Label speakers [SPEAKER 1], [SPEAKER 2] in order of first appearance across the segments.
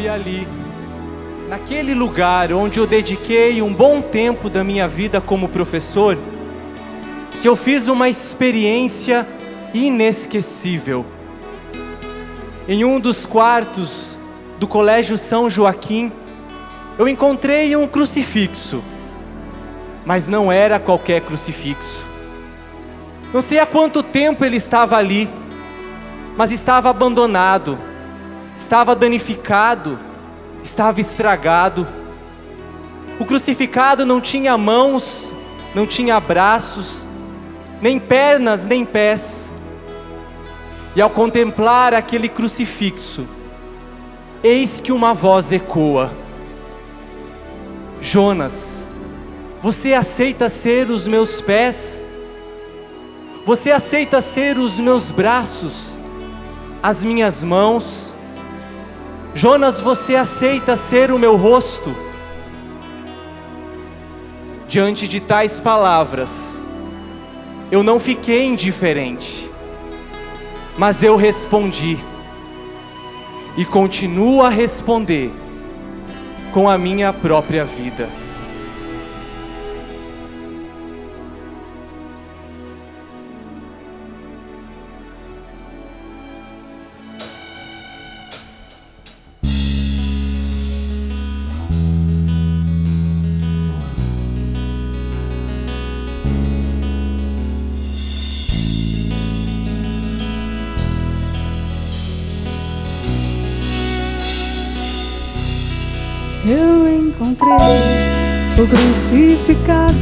[SPEAKER 1] foi ali, naquele lugar onde eu dediquei um bom tempo da minha vida como professor, que eu fiz uma experiência inesquecível. Em um dos quartos do Colégio São Joaquim, eu encontrei um crucifixo, mas não era qualquer crucifixo. Não sei há quanto tempo ele estava ali, mas estava abandonado, estava danificado, estava estragado. O crucificado não tinha mãos, não tinha braços, nem pernas, nem pés. E ao contemplar aquele crucifixo, eis que uma voz ecoa: Jonas, você aceita ser os meus pés? Você aceita ser os meus braços, as minhas mãos? Jonas, você aceita ser o meu rosto? Diante de tais palavras, eu não fiquei indiferente, mas eu respondi, e continuo a responder com a minha própria vida.
[SPEAKER 2] Eu encontrei o crucificado,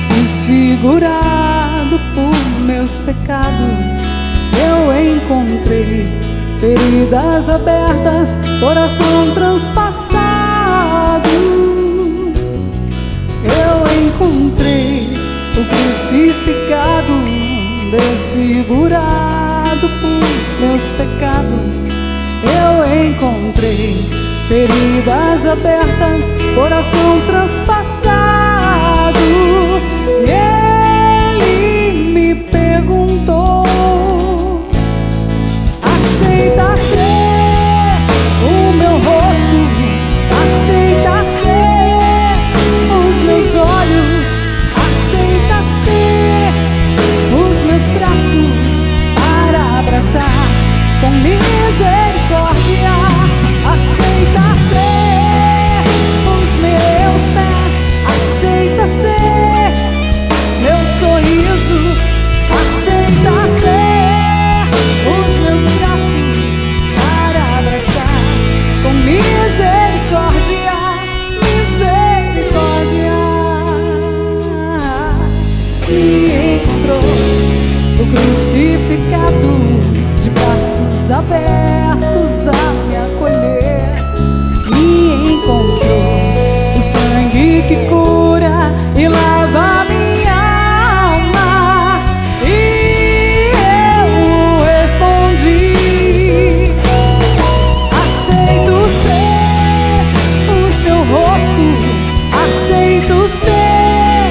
[SPEAKER 2] desfigurado por meus pecados. Eu encontrei feridas abertas, coração transpassado. Eu encontrei o crucificado, desfigurado por meus pecados. Eu encontrei feridas abertas, coração transpassado. E ele me perguntou: aceita ser o meu rosto? Aceita ser os meus olhos? Aceita ser os meus braços para abraçar com misericórdia? Aceita ser os meus pés, aceita ser meu sorriso, aceita ser os meus braços para abraçar com misericórdia, misericórdia. E encontrou o crucificado, de braços abertos a me acolher. Me encontrou o sangue que cura e lava minha alma. E eu respondi: aceito ser o seu rosto, aceito ser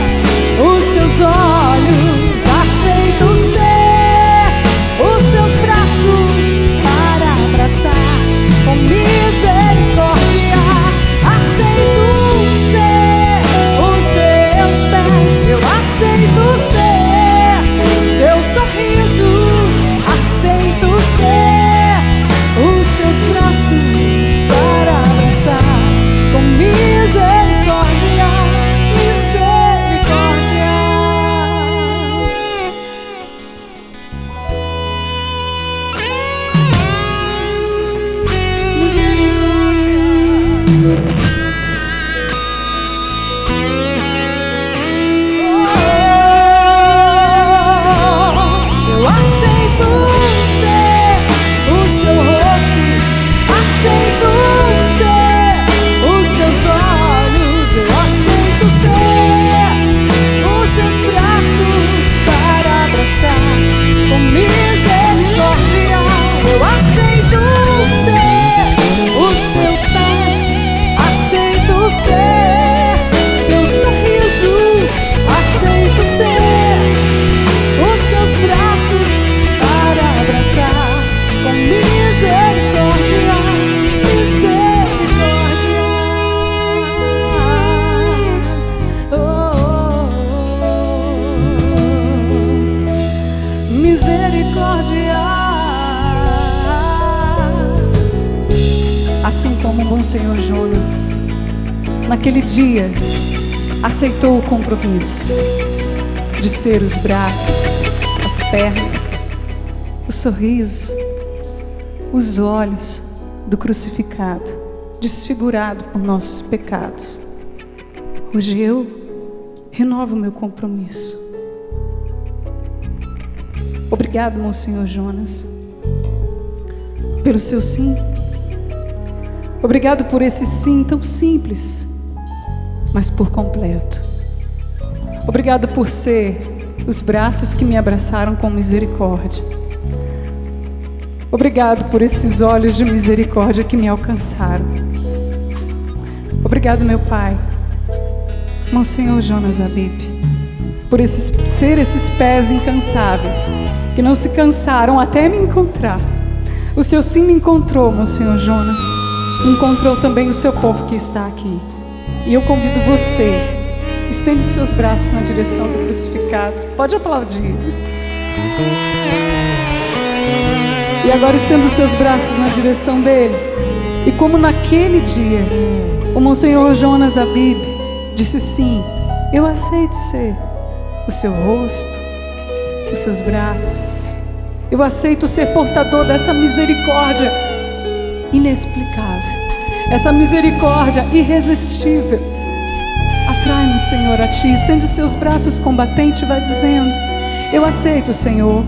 [SPEAKER 2] os seus olhos, aceito ser os seus braços para abraçar com misericórdia. Aceito ser os seus pés, bom Senhor Jonas, naquele dia, aceitou o compromisso de ser os braços, as pernas, o sorriso, os olhos do crucificado, desfigurado por nossos pecados. Hoje eu renovo meu compromisso. Obrigado, Monsenhor Jonas, pelo seu sim. Obrigado por esse sim tão simples, mas por completo. Obrigado por ser os braços que me abraçaram com misericórdia. Obrigado por esses olhos de misericórdia que me alcançaram. Obrigado, meu Pai, Monsenhor Jonas Habib, por ser esses pés incansáveis, que não se cansaram até me encontrar. O seu sim me encontrou, Monsenhor Jonas. Encontrou também o seu povo que está aqui. E eu convido você, estende seus braços na direção do crucificado. Pode aplaudir. E agora estenda os seus braços na direção dele. E como naquele dia, o Monsenhor Jonas Habib disse sim, eu aceito ser o seu rosto, os seus braços. Eu aceito ser portador dessa misericórdia inexplicável, essa misericórdia irresistível. Atrai-nos, Senhor, a Ti. Estende os seus braços combatente e vai dizendo: eu aceito, Senhor.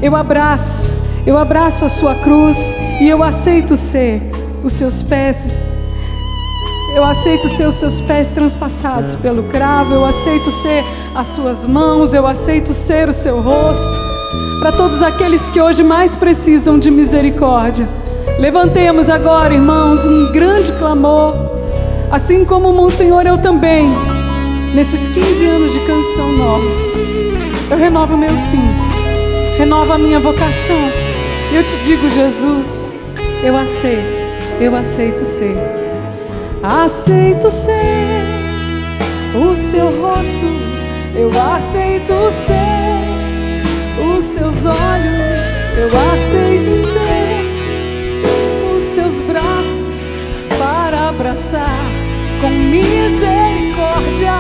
[SPEAKER 2] Eu abraço a sua cruz e eu aceito ser os seus pés. Eu aceito ser os seus pés transpassados pelo cravo. Eu aceito ser as suas mãos. Eu aceito ser o seu rosto. Para todos aqueles que hoje mais precisam de misericórdia, levantemos agora, irmãos, um grande clamor. Assim como o Monsenhor, eu também, nesses 15 anos de Canção Nova, eu renovo o meu sim, renovo a minha vocação. Eu te digo, Jesus, eu aceito ser. Aceito ser o seu rosto, eu aceito ser os seus olhos, eu aceito ser os seus braços para abraçar com misericórdia.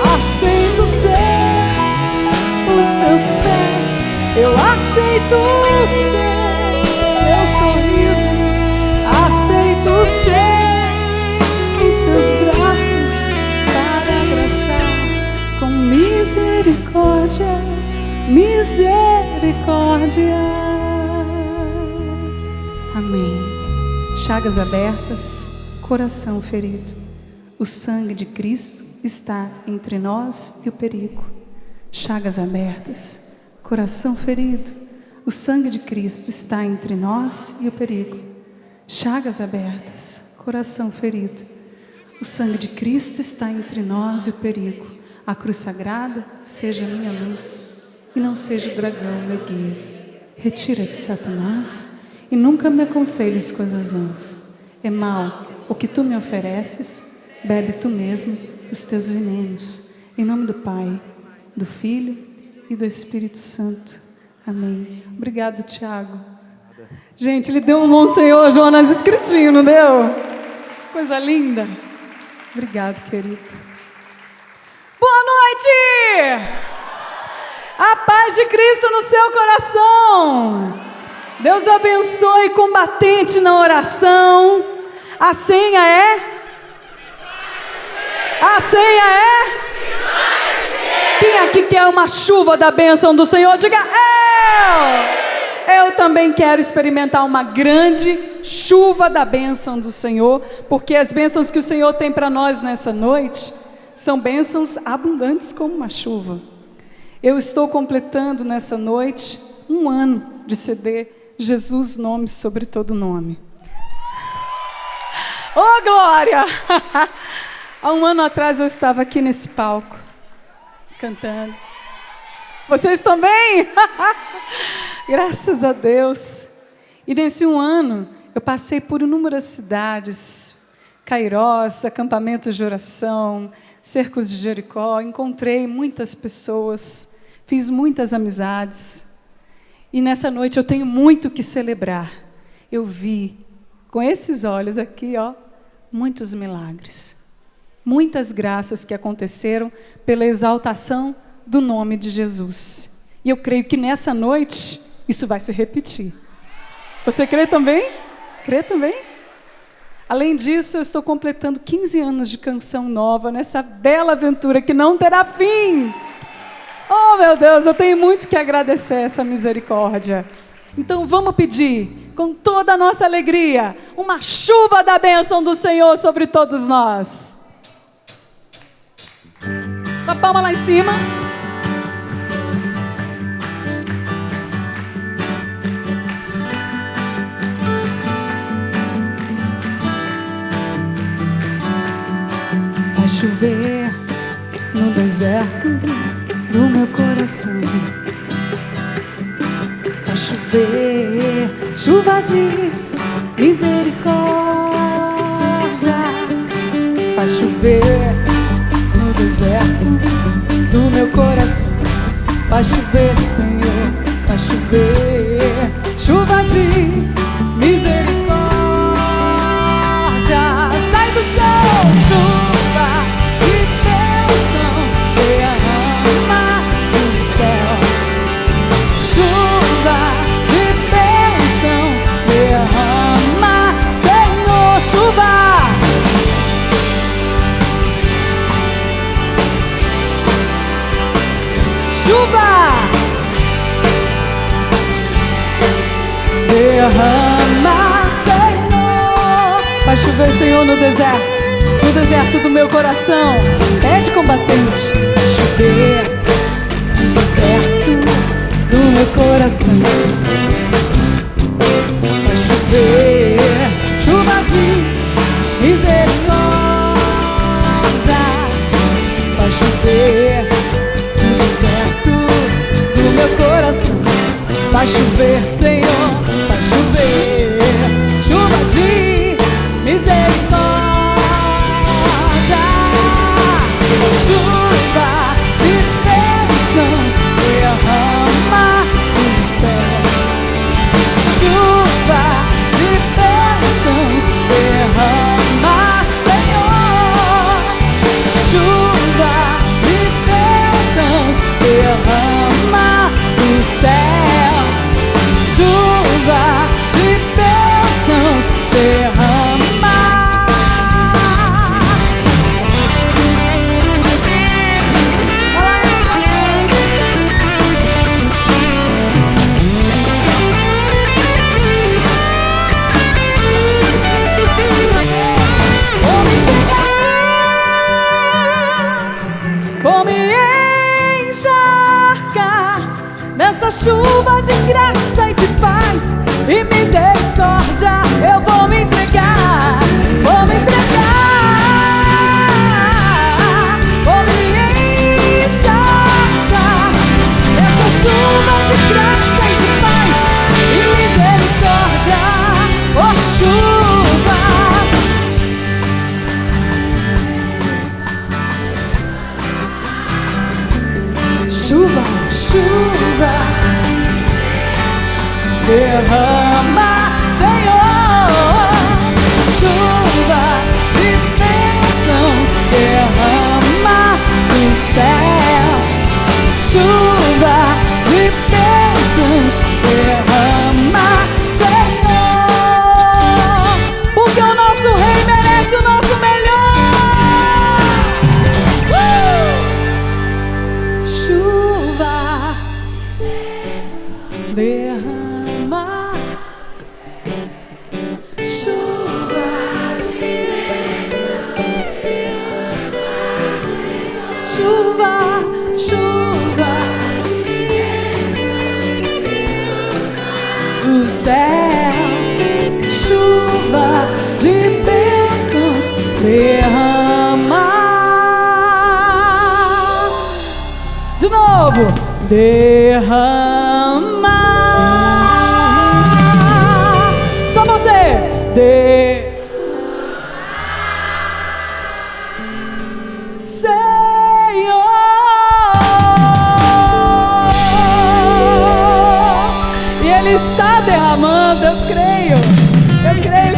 [SPEAKER 2] Aceito ser os seus pés, eu aceito ser seu sorriso, aceito ser os seus braços para abraçar com misericórdia, misericórdia. Amém. Chagas abertas, coração ferido. O sangue de Cristo está entre nós e o perigo. Chagas abertas, coração ferido. O sangue de Cristo está entre nós e o perigo. Chagas abertas, coração ferido. O sangue de Cristo está entre nós e o perigo. A cruz sagrada seja minha luz e não seja o dragão meu guia. Retira-te, Satanás, e nunca me aconselhes coisas vãs. É mal o que tu me ofereces, bebe tu mesmo os teus venenos. Em nome do Pai, do Filho e do Espírito Santo. Amém. Obrigado, Tiago. Gente, ele deu um Monsenhor Jonas escritinho, não deu? Coisa linda. Obrigado, querido. Boa noite! A paz de Cristo no seu coração. Deus abençoe, combatente na oração. A senha é? A senha é? Quem aqui quer uma chuva da bênção do Senhor? Diga eu! Eu também quero experimentar uma grande chuva da bênção do Senhor, porque as bênçãos que o Senhor tem para nós nessa noite são bênçãos abundantes como uma chuva. Eu estou completando nessa noite 1 ano de CD Jesus, nome sobre todo nome. Oh, glória! Há 1 ano atrás eu estava aqui nesse palco, cantando. Vocês também? Graças a Deus. E nesse 1 ano, eu passei por inúmeras cidades, Cairós, acampamentos de oração, cercos de Jericó, encontrei muitas pessoas, fiz muitas amizades. E nessa noite eu tenho muito que celebrar. Eu vi, com esses olhos aqui, ó, muitos milagres, muitas graças que aconteceram pela exaltação do nome de Jesus. E eu creio que nessa noite isso vai se repetir. Você crê também? Crê também? Além disso, eu estou completando 15 anos de canção nova nessa bela aventura que não terá fim. Oh, meu Deus, eu tenho muito que agradecer essa misericórdia. Então vamos pedir, com toda a nossa alegria, uma chuva da bênção do Senhor sobre todos nós. Com a palma lá em cima. Vai chover no deserto do meu coração. Vai chover, chuva de misericórdia. Vai chover no deserto do meu coração. Vai chover, Senhor, vai chover, chuva de misericórdia. Sai do chão, chuva de bênçãos, derrama do céu. Chuva de bênçãos, derrama, Senhor, chuva. Chuva, derrama, Senhor. Vai chover, Senhor, no deserto do meu coração. Pede, combatente, vai chover no deserto do meu coração. Vai chover, chuva de misericórdia. Vai chover no deserto do meu coração. Vai chover, Senhor, vai chover, chuva de misericórdia. Chuva de bênçãos, derrama do céu. Chuva de bênçãos, derrama, Senhor. Chuva de bênçãos, derrama do céu. Chuva de bênçãos, derrama. Vou me encharcar nessa chuva de graça e de paz e misericórdia. Eu vou me entregar, vou me entregar. Vou me encharcar nessa chuva de graça e de paz e misericórdia. Oh, chuva. Chuva, chuva, derrama, Senhor. Chuva de bênçãos, derrama do céu. Chuva de bênçãos, derrama, Senhor. Porque o nosso Rei merece o nosso melhor. Chuva, derrama, chuva, chuva, chuva do céu. Chuva de bênçãos, derrama. De novo, derrama. Só você. Senhor. E Ele está derramando, eu creio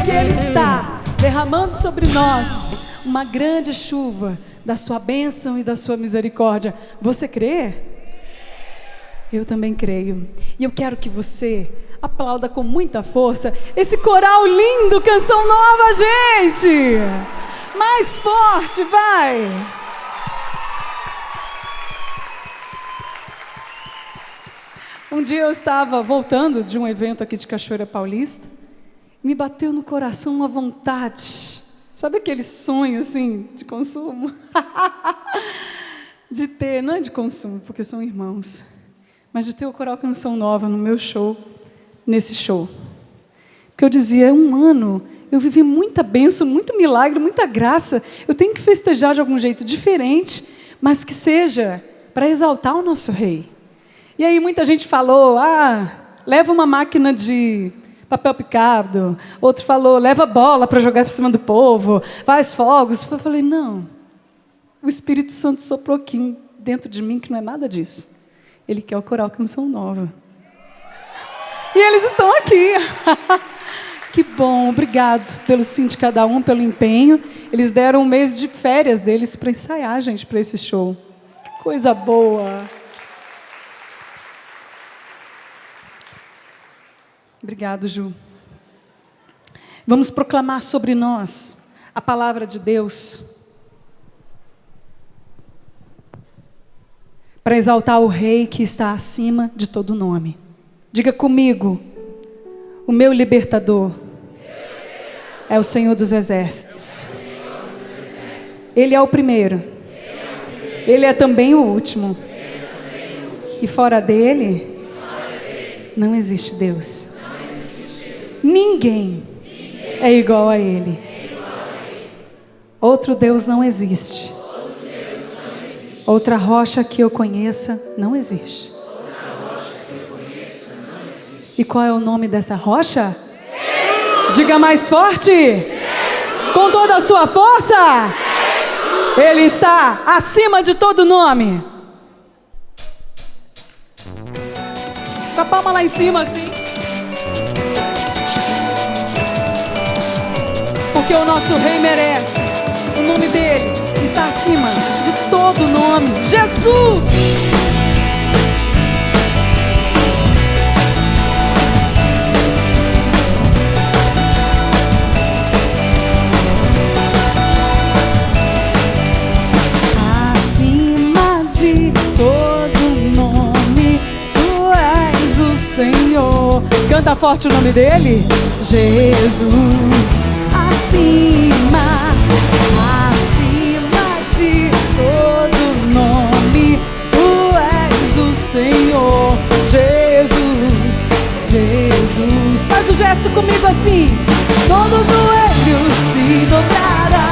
[SPEAKER 2] que Ele está derramando sobre nós uma grande chuva da sua bênção e da sua misericórdia. Você crê? Eu também creio. E eu quero que você aplauda com muita força esse coral lindo, Canção Nova, gente! Mais forte, vai! Um dia eu estava voltando de um evento aqui de Cachoeira Paulista, me bateu no coração uma vontade, sabe aquele sonho assim de consumo? De ter, não é de consumo, porque são irmãos, mas de ter o coral Canção Nova no meu show, nesse show. Porque eu dizia, um ano, eu vivi muita bênção, muito milagre, muita graça, eu tenho que festejar de algum jeito diferente, mas que seja para exaltar o nosso Rei. E aí muita gente falou, leva uma máquina de papel picado, outro falou, leva bola para jogar por cima do povo, faz fogos. Eu falei, não, o Espírito Santo soprou aqui dentro de mim que não é nada disso. Ele quer o coral Canção Nova. E eles estão aqui. Que bom, obrigado pelo sim de cada um, pelo empenho. Eles deram um mês de férias deles para ensaiar, gente, para esse show. Que coisa boa. Obrigado, Ju. Vamos proclamar sobre nós a palavra de Deus para exaltar o Rei que está acima de todo nome. Diga comigo, o meu libertador é o Senhor dos Exércitos. Ele é o primeiro. Ele é também o último. E fora dele, não existe Deus. Ninguém é igual a Ele. Outro Deus não existe. Outra rocha que eu conheça não existe. E qual é o nome dessa rocha? Diga mais forte. Com toda a sua força. Ele está acima de todo nome. Com a palma lá em cima assim. Porque o nosso Rei merece. O nome dele está acima de todo nome. Jesus! Acima de todo nome, tu és o Senhor. Canta forte o nome dele. Jesus. Acima de todo nome, tu és o Senhor. Jesus, Jesus. Faz o gesto comigo assim. Todo joelho se dobrará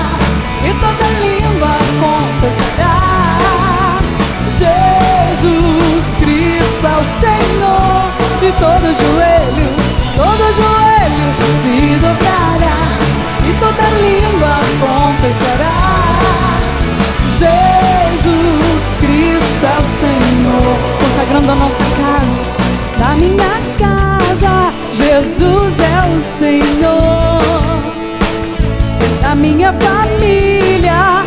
[SPEAKER 2] e toda língua confessará. Jesus Cristo é o Senhor. E todo joelho se dobrará e toda língua confessará. Jesus Cristo é o Senhor. Consagrando a nossa casa, da minha casa, Jesus é o Senhor. Da minha família,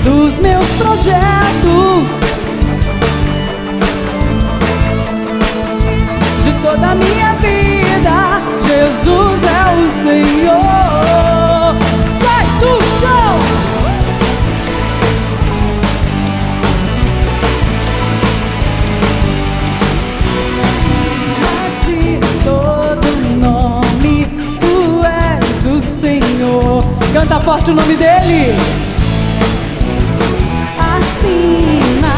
[SPEAKER 2] dos meus projetos, de toda a minha vida, Jesus é o Senhor. Sai do chão! Acima de todo nome, tu és o Senhor. Canta forte o nome dele. Acima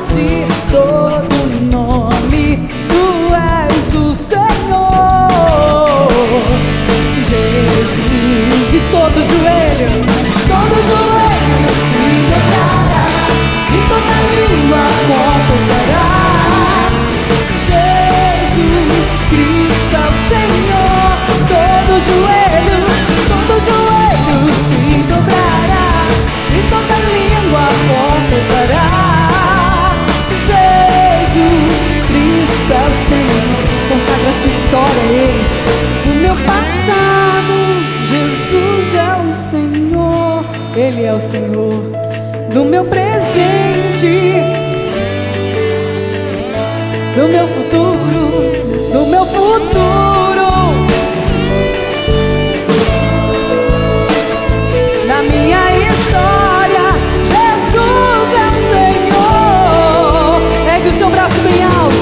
[SPEAKER 2] de todo nome, tu és o Senhor. Jesus, e todo joelho se dobrará e toda língua confessará. Jesus Cristo é o Senhor. Todo joelho ao Senhor do meu presente, do meu futuro, do meu futuro, da minha história. Jesus é o Senhor. Ergue o seu braço bem alto.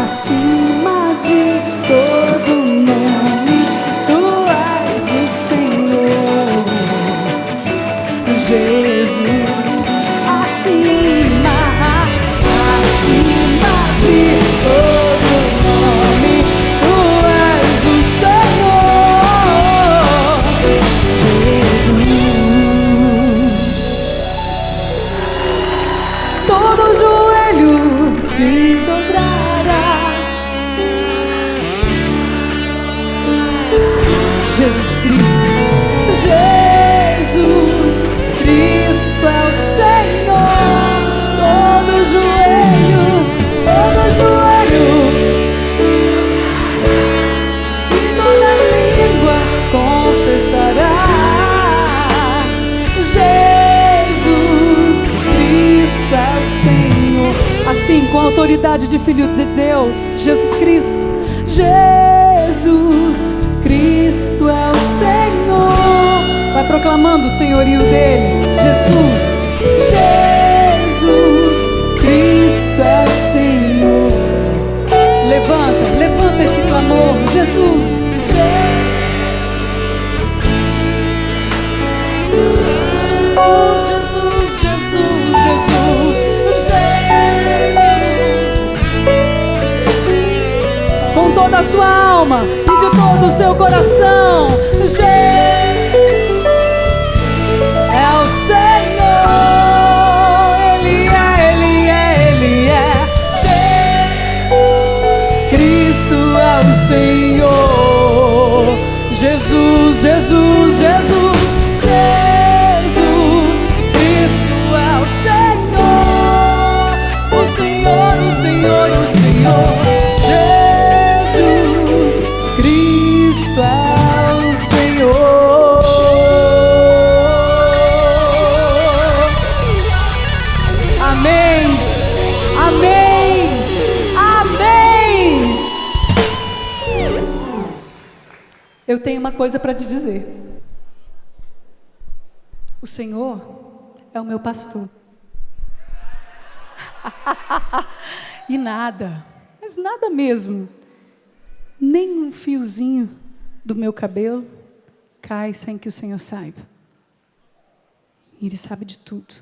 [SPEAKER 2] Acima de todo nome, Tu és o Senhor, Jesus. Acima de todo nome, Tu és o Senhor, Jesus. Todo joelho se dobrará. Jesus Cristo, Jesus Cristo é o Senhor. Todo joelho e toda língua confessará. Jesus Cristo é o Senhor. Assim, com a autoridade de Filho de Deus, Jesus Cristo, Jesus Cristo é o Senhor. Vai proclamando o senhorio dele. Jesus, Jesus Cristo é o Senhor. Levanta esse clamor. Jesus, Jesus, Jesus, Jesus, Jesus, Jesus. Com toda a sua alma e de todo o seu coração. Jesus é o Senhor. Ele é. Cristo é o Senhor. Jesus, Jesus, Jesus, Jesus. Cristo é o Senhor. O Senhor, o Senhor, o Senhor. Jesus Cristo é o Senhor. Amém. Amém. Amém. Eu tenho uma coisa para te dizer. O Senhor é o meu pastor. E nada, mas nada mesmo, nem um fiozinho do meu cabelo cai sem que o Senhor saiba. Ele sabe de tudo.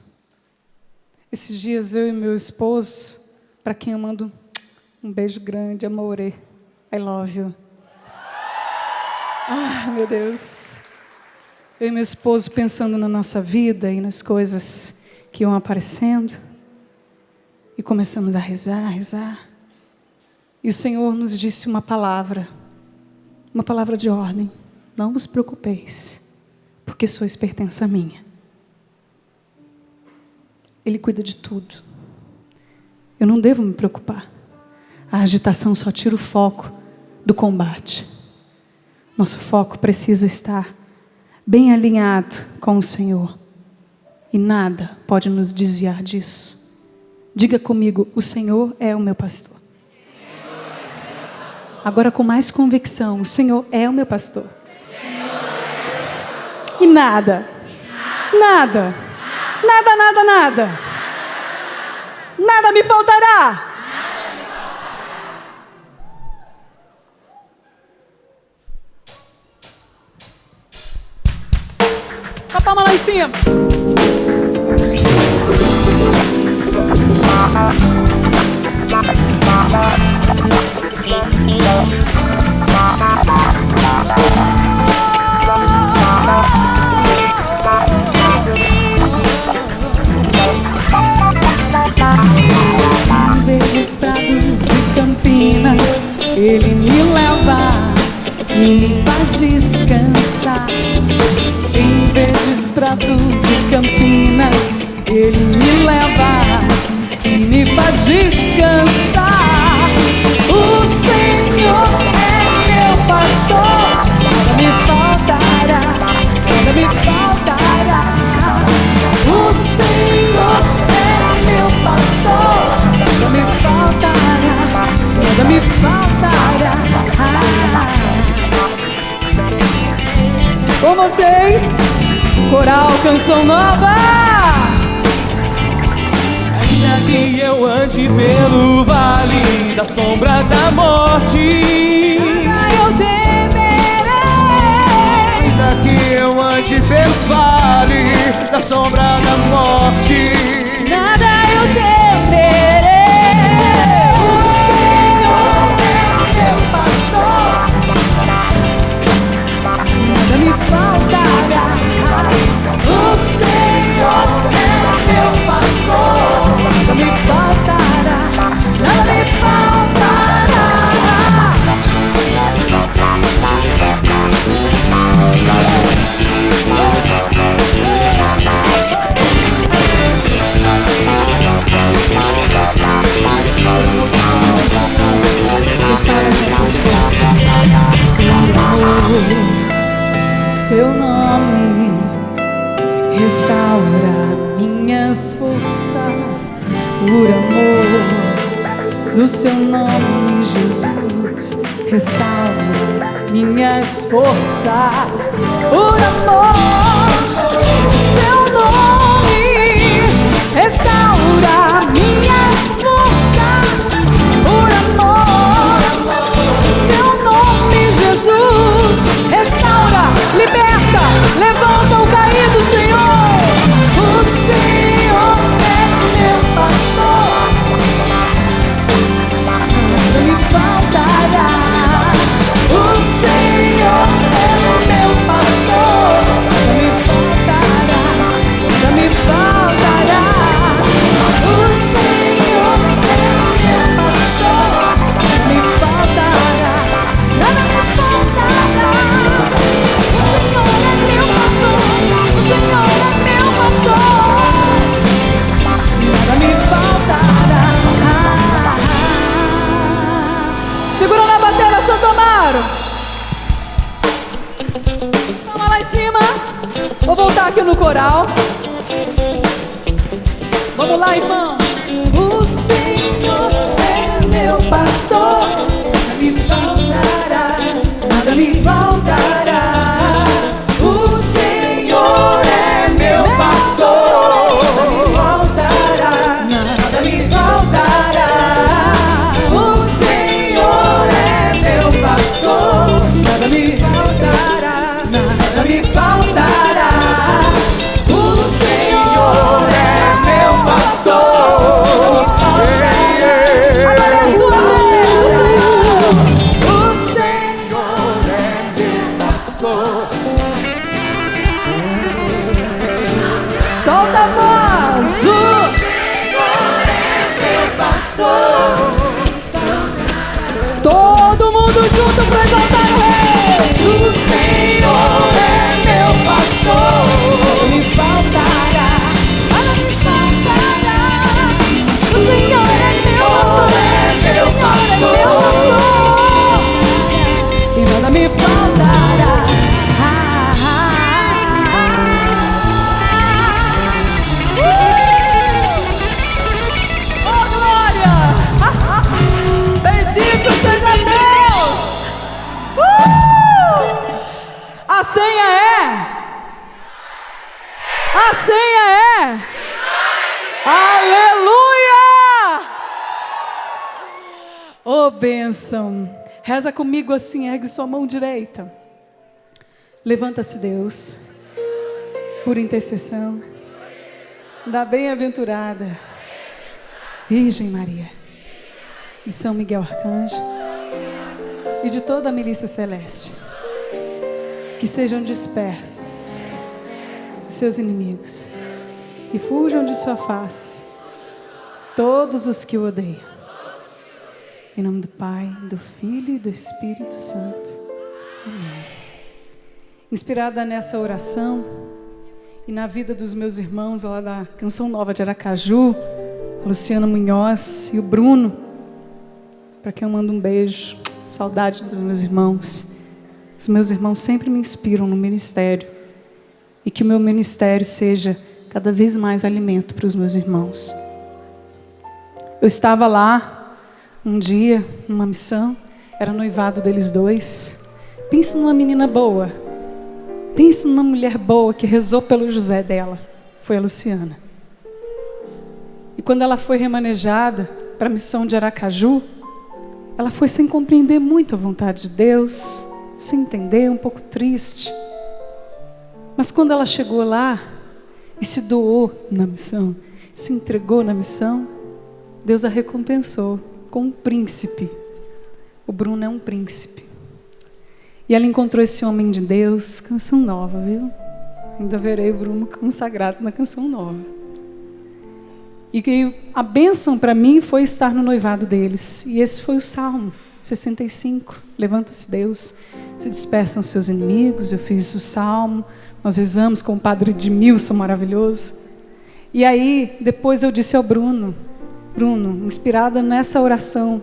[SPEAKER 2] Esses dias eu e meu esposo, para quem eu mando um beijo grande, amore, I love you. Ah, meu Deus. Eu e meu esposo pensando na nossa vida e nas coisas que iam aparecendo. E começamos a rezar. E o Senhor nos disse uma palavra de ordem. Não vos preocupeis, porque sois pertença minha. Ele cuida de tudo. Eu não devo me preocupar. A agitação só tira o foco do combate. Nosso foco precisa estar bem alinhado com o Senhor. E nada pode nos desviar disso. Diga comigo, o Senhor é o meu pastor. Agora com mais convicção, o Senhor é o meu pastor. E nada me faltará. Com a palma lá em cima. Em verdes prados e campinas, Ele me leva e me faz descansar. Em verdes prados e campinas, Ele me leva e me faz descansar. O Senhor é meu pastor, nada me faltará, nada me faltará. vocês. Coral Canção Nova.
[SPEAKER 3] Ainda que eu ande pelo vale da sombra da morte,
[SPEAKER 2] Nada eu temerei.
[SPEAKER 3] ainda que eu ande pelo vale da sombra da morte,
[SPEAKER 2] Nada eu temerei. O Senhor é meu pastor, nada me faltará. O Senhor é meu pastor, nada me faltará. Nada me faltará. Restaura as nossas forças. Por amor do seu nome, restaura minhas forças. Por amor do seu nome, Jesus, restaura minhas forças. Por amor do seu nome, restaura minhas forças. Por amor do seu nome, Jesus, restaura, liberta, levanta o caído, Senhor. O Senhor é meu pastor, nada me faltará. O Senhor é meu pastor, nada me faltará, nada me faltará. O Senhor é meu pastor, nada me faltará, nada me faltará. O Senhor é meu pastor, o Senhor é meu pastor, nada me faltará. Segura na bateria, Santo Amaro. Vamos lá em cima. Vou voltar aqui no coral. Vamos lá, irmãos. O Senhor é meu pastor, nada me faltará, nada me faltará. O Senhor é meu pastor, nada me faltará, nada me faltará. O Senhor é meu pastor, nada me faltará, nada me faltará. O Senhor é meu pastor. Agora é a sua vez, o Senhor. O Senhor é meu pastor. Solta a voz. O Senhor é meu pastor. Todo mundo junto pra exaltar o Rei. O Senhor é meu pastor, nada me faltará, nada me faltará. O Senhor é meu pastor, e nada me faltará. Oh, glória! Bendito seja Deus! A senha é. A senha é. Aleluia! Oh, bênção. Reza comigo assim, ergue sua mão direita. Levanta-se, Deus, por intercessão da bem-aventurada Virgem Maria, de São Miguel Arcanjo e de toda a milícia celeste, que sejam dispersos os seus inimigos e fujam de sua face todos os que o odeiam. Em nome do Pai, do Filho e do Espírito Santo. Amém. Inspirada nessa oração e na vida dos meus irmãos lá da Canção Nova de Aracaju, a Luciana Munhoz e o Bruno, para quem eu mando um beijo, saudade dos meus irmãos. Os meus irmãos sempre me inspiram no ministério, e que o meu ministério seja cada vez mais alimento para os meus irmãos. Eu estava lá um dia, numa missão, era noivado deles dois. Pensa numa menina boa, Pense numa mulher boa que rezou pelo José dela. Foi a Luciana. E quando ela foi remanejada para a missão de Aracaju, ela foi sem compreender muito a vontade de Deus, sem entender, um pouco triste. Mas quando ela chegou lá e se doou na missão, se entregou na missão, Deus a recompensou com um príncipe. O Bruno é um príncipe. E ela encontrou esse homem de Deus, canção nova, viu? Ainda verei o Bruno consagrado na canção nova. E a bênção para mim foi estar no noivado deles. E esse foi o Salmo 65. Levanta-se Deus, se dispersam os seus inimigos. Eu fiz o Salmo, nós rezamos com o padre Edmilson, maravilhoso. E aí, depois eu disse ao Bruno, inspirada nessa oração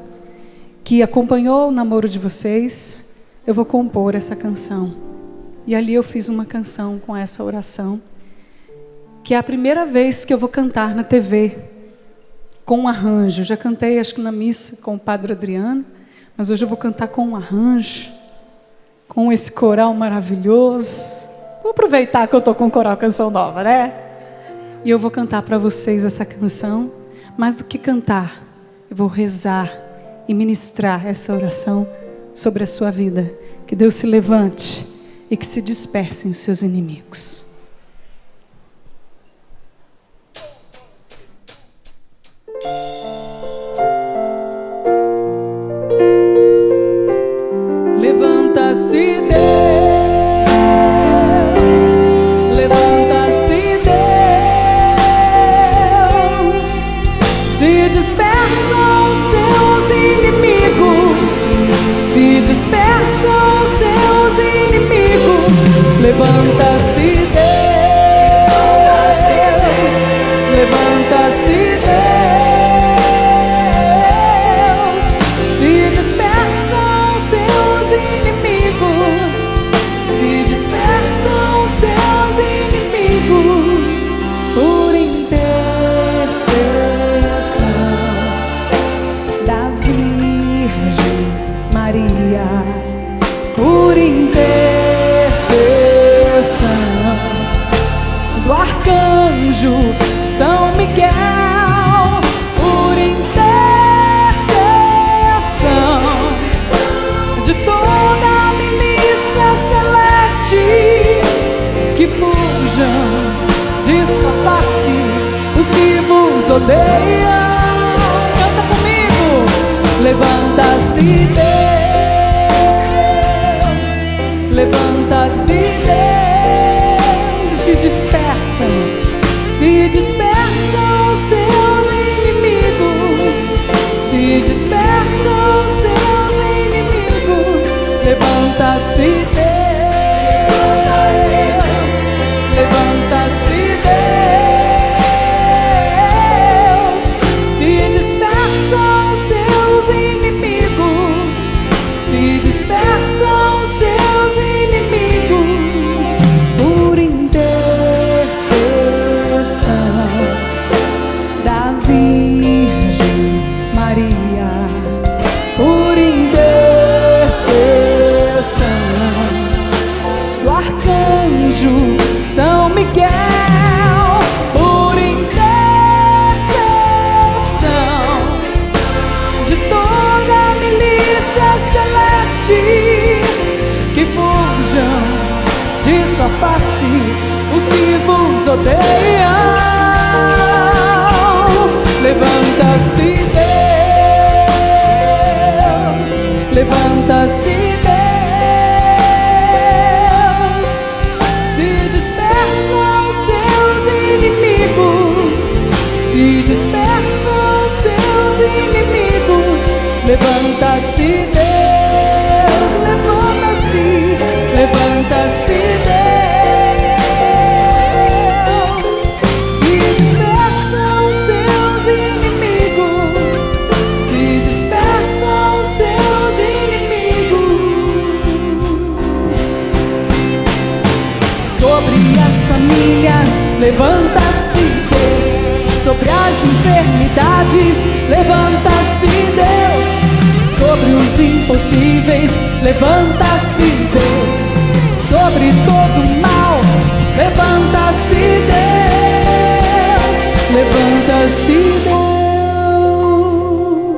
[SPEAKER 2] que acompanhou o namoro de vocês, eu vou compor essa canção. E ali eu fiz uma canção com essa oração, que é a primeira vez que eu vou cantar na TV, com um arranjo. Eu já cantei, acho que na missa, com o padre Adriano, mas hoje eu vou cantar com um arranjo, com esse coral maravilhoso. Vou aproveitar que eu estou com o coral Canção Nova, né? E eu vou cantar para vocês essa canção. Mais do que cantar, eu vou rezar e ministrar essa oração sobre a sua vida. Que Deus se levante e que se dispersem os seus inimigos. Levanta-se Deus, levanta-se Deus, se dispersam seus inimigos, se dispersam seus inimigos. Levanta-se Deus, levanta-se Deus, se dispersam seus inimigos, se dispersam seus inimigos, por intercessão da Virgem Maria, por intercessão do arcanjo São Miguel, por intercessão de toda a milícia celeste, que fujam de sua face os que vos odeiam. Canta comigo. Levanta-se Deus, levanta-se Deus, se dispersam seus inimigos, se dispersam seus inimigos. Levanta-se Deus, levanta-se Deus, se dispersam seus inimigos, se dispersam seus inimigos, por intercessão da Virgem Maria, por intercessão do arcanjo São Miguel, por intercessão de toda a milícia celeste, que fujam de sua face os que vos odeiam. Levanta-se Deus, levanta-se Deus, se dispersam seus inimigos, se dispersam seus inimigos. Levanta-se Deus, levanta-se, levanta-se Deus, se dispersam seus inimigos, se dispersam seus inimigos. Sobre as famílias, levanta-se Deus, sobre as enfermidades, levanta-se Deus, sobre os impossíveis, levanta-se Deus, sobre todo Levanta-se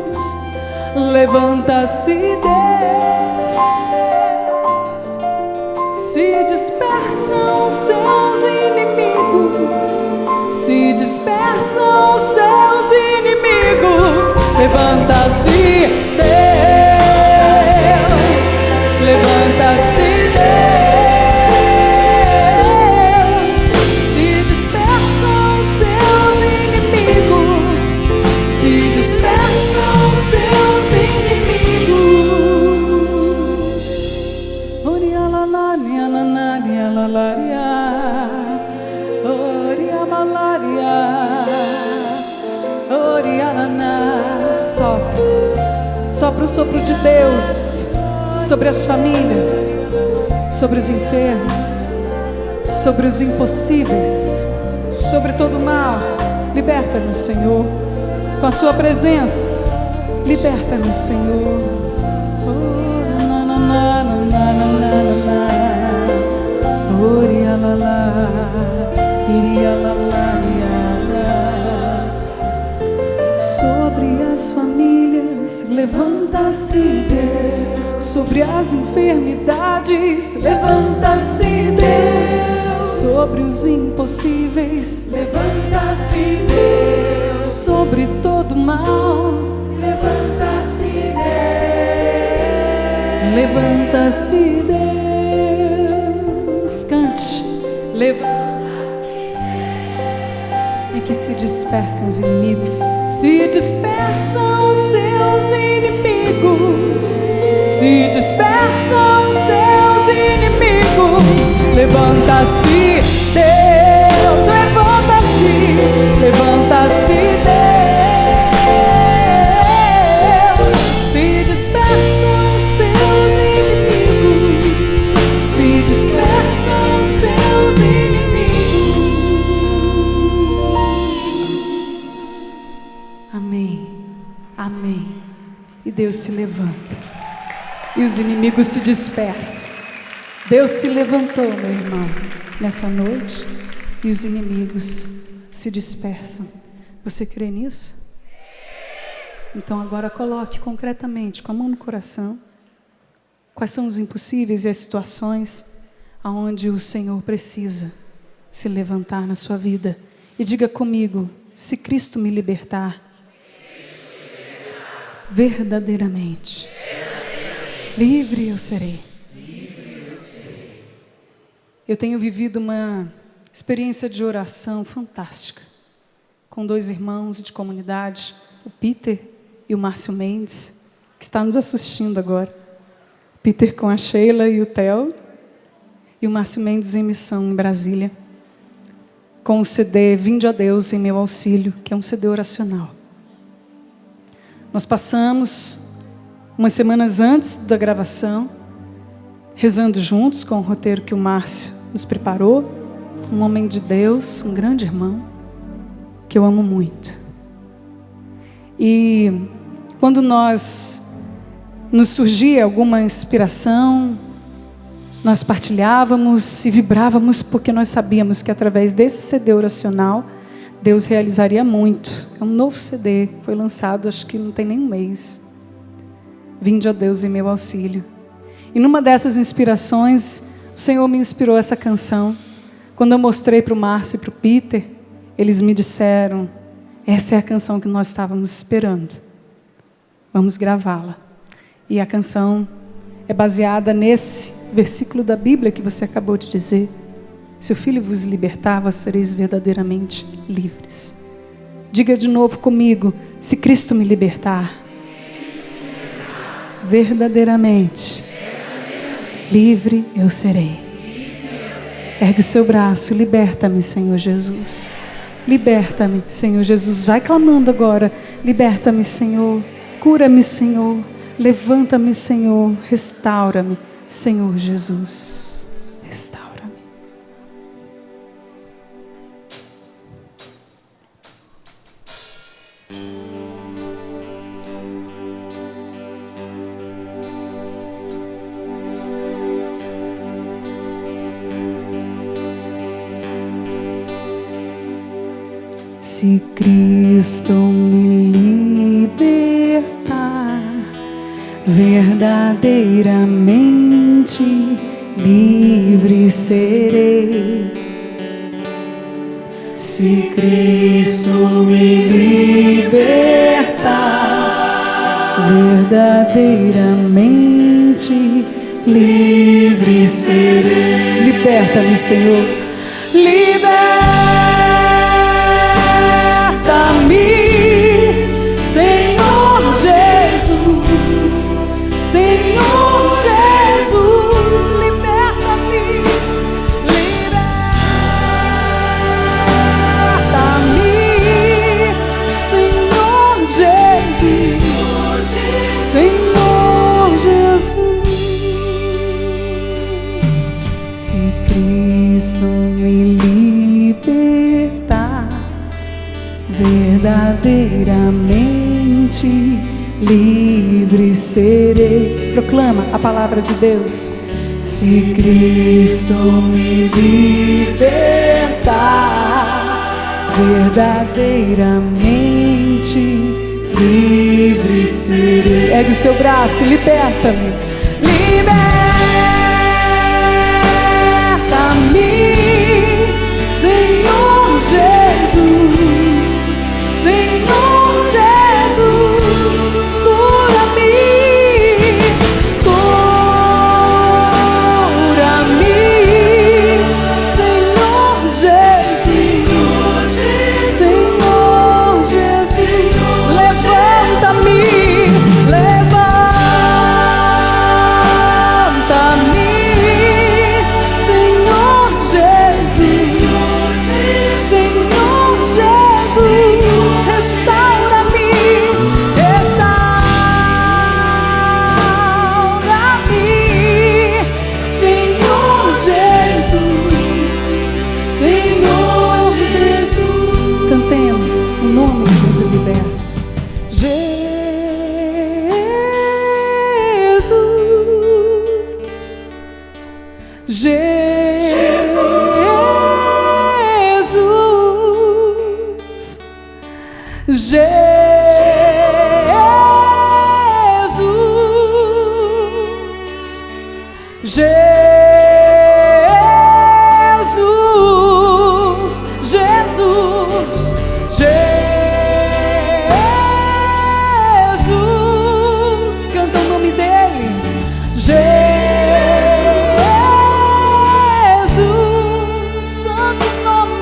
[SPEAKER 2] Deus, levanta-se Deus, se dispersam seus inimigos, se dispersam seus inimigos. Levanta-se Deus, levanta-se Deus, se dispersam seus inimigos, se dispersam seus inimigos. Orialalania, lalaria, oriamalaria, orialana. Sopra o sopro de Deus sobre as famílias, sobre os enfermos, sobre os impossíveis, sobre todo o mal. Liberta-nos, Senhor, com a sua presença. Liberta-nos, Senhor. Sobre as famílias, levanta-se Deus. Sobre as enfermidades, levanta-se Deus. Sobre os impossíveis, levanta-se Deus. Sobre todo mal, levanta-se Deus. Levanta-se Deus. Cante, levanta. E que se dispersem os inimigos, se dispersam seus inimigos, se dispersam seus inimigos. Levanta-se Deus, levanta-se, levanta-se Deus, se dispersam seus inimigos, se dispersam seus inimigos. Amém, amém. E Deus se levanta e os inimigos se dispersam. Deus se levantou, meu irmão, nessa noite, e os inimigos se dispersam. Você crê nisso? Então agora coloque concretamente, com a mão no coração, quais são os impossíveis e as situações aonde o Senhor precisa se levantar na sua vida. E diga comigo: se Cristo me libertar, verdadeiramente livre eu serei. Eu tenho vivido uma experiência de oração fantástica com dois irmãos de comunidade, o Peter e o Márcio Mendes, que está nos assistindo agora. Peter com a Sheila e o Theo, e o Márcio Mendes em missão em Brasília, com o CD Vinde a Deus em Meu Auxílio, que é um CD oracional. Nós passamos umas semanas antes da gravação, rezando juntos com o roteiro que o Márcio nos preparou, um homem de Deus, um grande irmão, que eu amo muito. E quando nos surgia alguma inspiração, nós partilhávamos e vibrávamos, porque nós sabíamos que através desse CD oracional, Deus realizaria muito. É um novo CD, foi lançado acho que não tem nem um mês. Vinde a Deus em Meu Auxílio. E numa dessas inspirações, o Senhor me inspirou essa canção. Quando eu mostrei para o Márcio e para o Peter, eles me disseram: essa é a canção que nós estávamos esperando. Vamos gravá-la. E a canção é baseada nesse versículo da Bíblia que você acabou de dizer. Se o Filho vos libertar, vós sereis verdadeiramente livres. Diga de novo comigo: se Cristo me libertar, verdadeiramente livre eu serei. Ergue seu braço, liberta-me, Senhor Jesus. Liberta-me, Senhor Jesus. Vai clamando agora: liberta-me, Senhor. Cura-me, Senhor. Levanta-me, Senhor. Restaura-me, Senhor Jesus. Restaura. Se Cristo me libertar, verdadeiramente livre serei. Se Cristo me libertar, verdadeiramente livre serei. Liberta-me, Senhor. Liberta-me, Senhor Jesus. Senhor Jesus, liberta-me. Liberta-me, Senhor Jesus. Senhor Jesus. Se Cristo me libertar, verdadeiramente livre serei. Proclama a palavra de Deus. Se Cristo me libertar, verdadeiramente livre serei. Ergue seu braço e liberta-me. Liberta-me, Senhor Jesus. Senhor Jesus, cura-me, cura-me, Senhor Jesus. Senhor Jesus, levanta-me, levanta-me, Senhor Jesus. Senhor Jesus, restaura-me, restaura-me, Senhor Jesus. Senhor Jesus. Cantemos o nome de Deus e liberta. Jesus, canta o nome dele. Jesus, santo nome.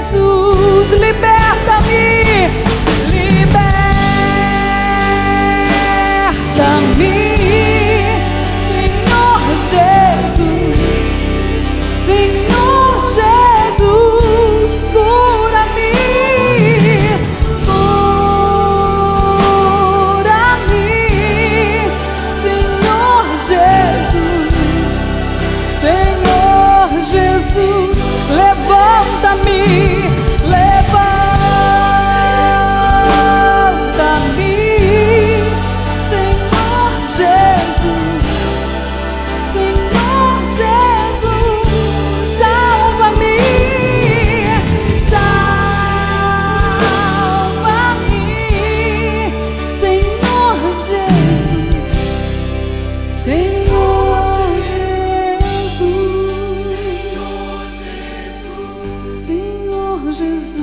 [SPEAKER 2] Jesus, liberta-me, liberta-me, Senhor Jesus. Senhor Jesus, cura-me, cura-me, Senhor Jesus. Senhor Jesus, levanta-me, levanta-me, Senhor Jesus. Senhor Jesus, salva-me, salva-me, Senhor Jesus. Senhor Jesus, Senhor Jesus.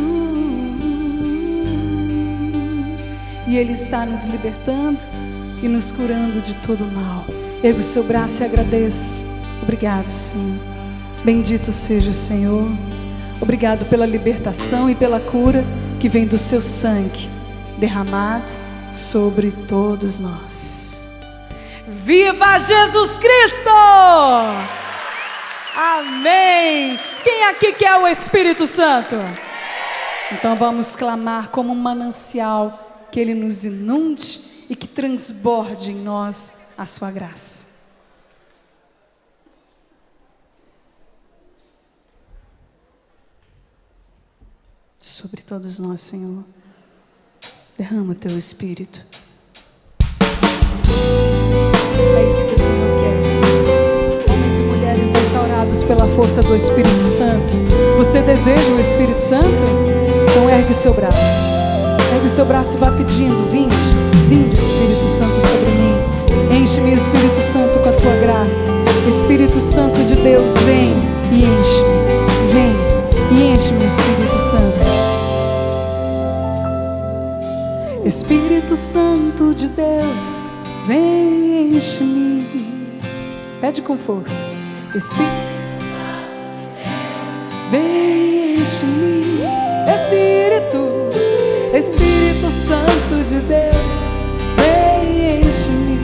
[SPEAKER 2] E Ele está nos libertando e nos curando de todo o mal. Ergue o seu braço e agradeça. Obrigado, Senhor. Bendito seja o Senhor. Obrigado pela libertação e pela cura que vem do seu sangue derramado sobre todos nós. Viva Jesus Cristo! Amém! Quem aqui quer o Espírito Santo? Então vamos clamar como um manancial, que Ele nos inunde e que transborde em nós a sua graça. Sobre todos nós, Senhor, derrama o teu Espírito. força do Espírito Santo? Você deseja o Espírito Santo? Então ergue seu braço. Ergue seu braço e vá pedindo: vinde, vinde Espírito Santo sobre mim. Enche-me, Espírito Santo, com a tua graça. Espírito Santo de Deus, vem e enche-me. Vem e enche-me, Espírito Santo. Espírito Santo de Deus, vem e enche-me. Pede com força. Espírito, vem e enche-me. Espírito Santo de Deus, vem e enche-me.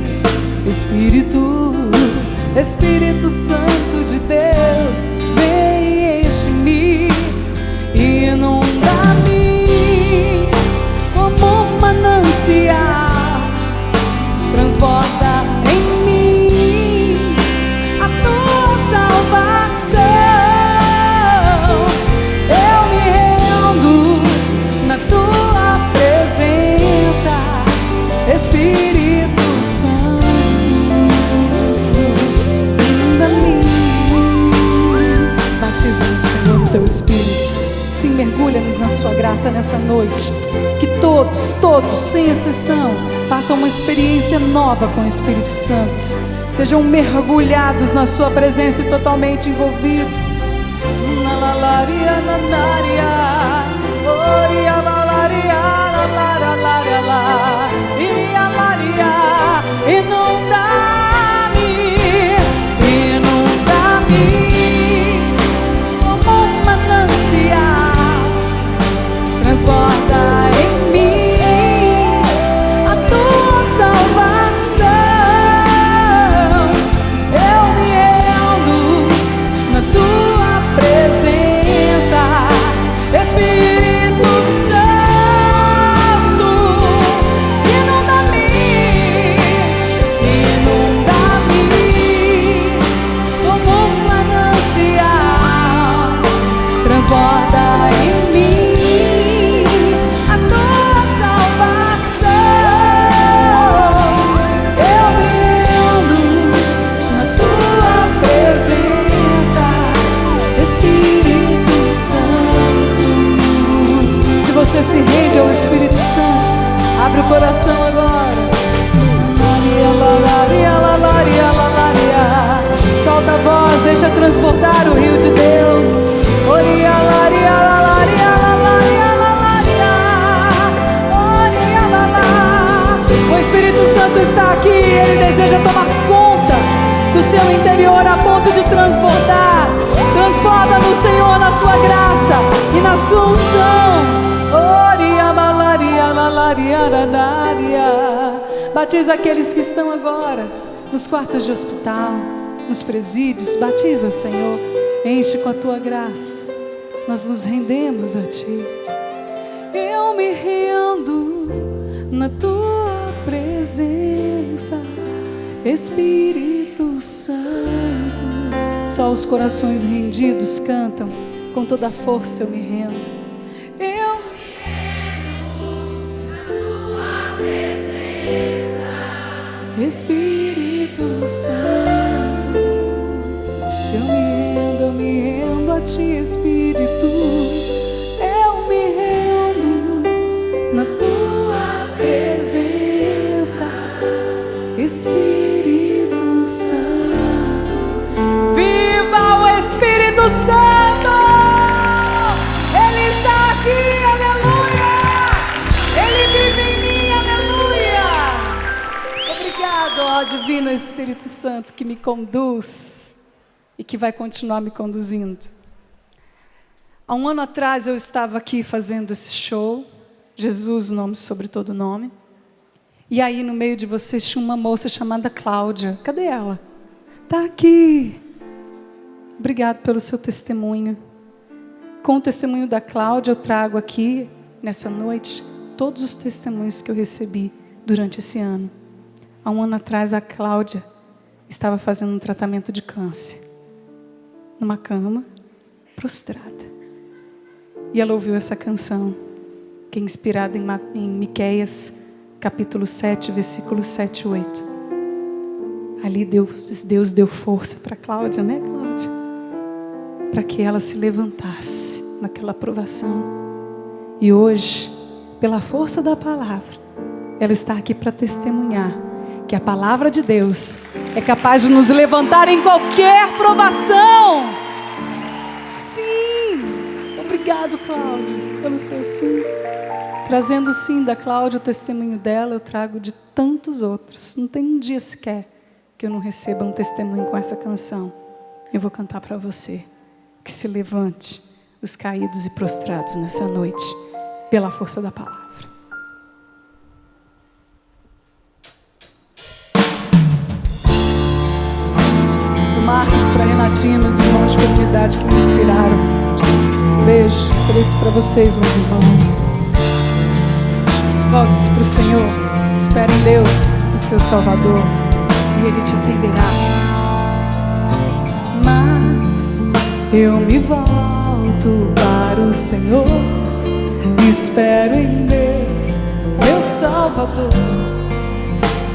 [SPEAKER 2] Espírito Santo de Deus, vem e enche-me. Inunda-me como um manancial, transborda em mim a tua salvação. Eu me rendo na tua presença, Espírito Santo. Batiza-nos, Senhor, no teu Espírito. Sim, mergulha-nos na sua graça nessa noite. Que todos, sem exceção, façam uma experiência nova com o Espírito Santo. Sejam mergulhados na sua presença e totalmente envolvidos. Transborda em mim a tua salvação. Eu me rendo na tua presença, Espírito Santo. Inunda-me como um manancial. Transborda em mim você se rende ao Espírito Santo. Abre o coração agora. Solta a voz, deixa transbordar o rio de Deus. O Espírito Santo está aqui. Ele deseja tomar conta do seu interior a ponto de transbordar. Transborda no Senhor, na sua graça e na sua unção. Batiza aqueles que estão agora nos quartos de hospital, nos presídios. Batiza, Senhor. Enche com a tua graça. Nós nos rendemos a ti. Eu me rendo na tua presença, Espírito Santo. Só os corações rendidos cantam. Com toda a força eu me rendo. Espírito Santo, eu me rendo a ti, Espírito. Eu me rendo na tua presença, Espírito Santo. Viva o Espírito Santo! Ele está aqui, aleluia! Ele vive em mim, aleluia! Obrigado, ó Divino Espírito Santo, que me conduz e que vai continuar me conduzindo. Há um ano atrás eu estava aqui fazendo esse show, Jesus, o nome sobre todo nome. E aí no meio de vocês tinha uma moça chamada Cláudia. Cadê ela? Está aqui. Obrigado pelo seu testemunho. Com o testemunho da Cláudia eu trago aqui, nessa noite, todos os testemunhos que eu recebi durante esse ano. Há um ano atrás a Cláudia estava fazendo um tratamento de câncer. Numa cama, prostrada. E ela ouviu essa canção, que é inspirada em Miqueias, capítulo 7, versículos 7 e 8. Ali Deus deu força para Cláudia, né, Cláudia? para que ela se levantasse naquela provação. E hoje, pela força da palavra, ela está aqui para testemunhar que a palavra de Deus é capaz de nos levantar em qualquer provação. Sim! Obrigado, Cláudia, pelo seu sim. Trazendo o sim da Cláudia, o testemunho dela, eu trago de tantos outros. Não tem um dia sequer que eu não receba um testemunho com essa canção. Eu vou cantar para você. Que se levante os caídos e prostrados nessa noite, pela força da palavra. Do Marcos para Renatinha, meus irmãos de comunidade que me inspiraram. Um beijo, por isso para vocês, meus irmãos. Volte-se para o Senhor, espere em Deus, o seu Salvador, e Ele te atenderá. Mas eu me volto para o Senhor, espero em Deus, meu Salvador,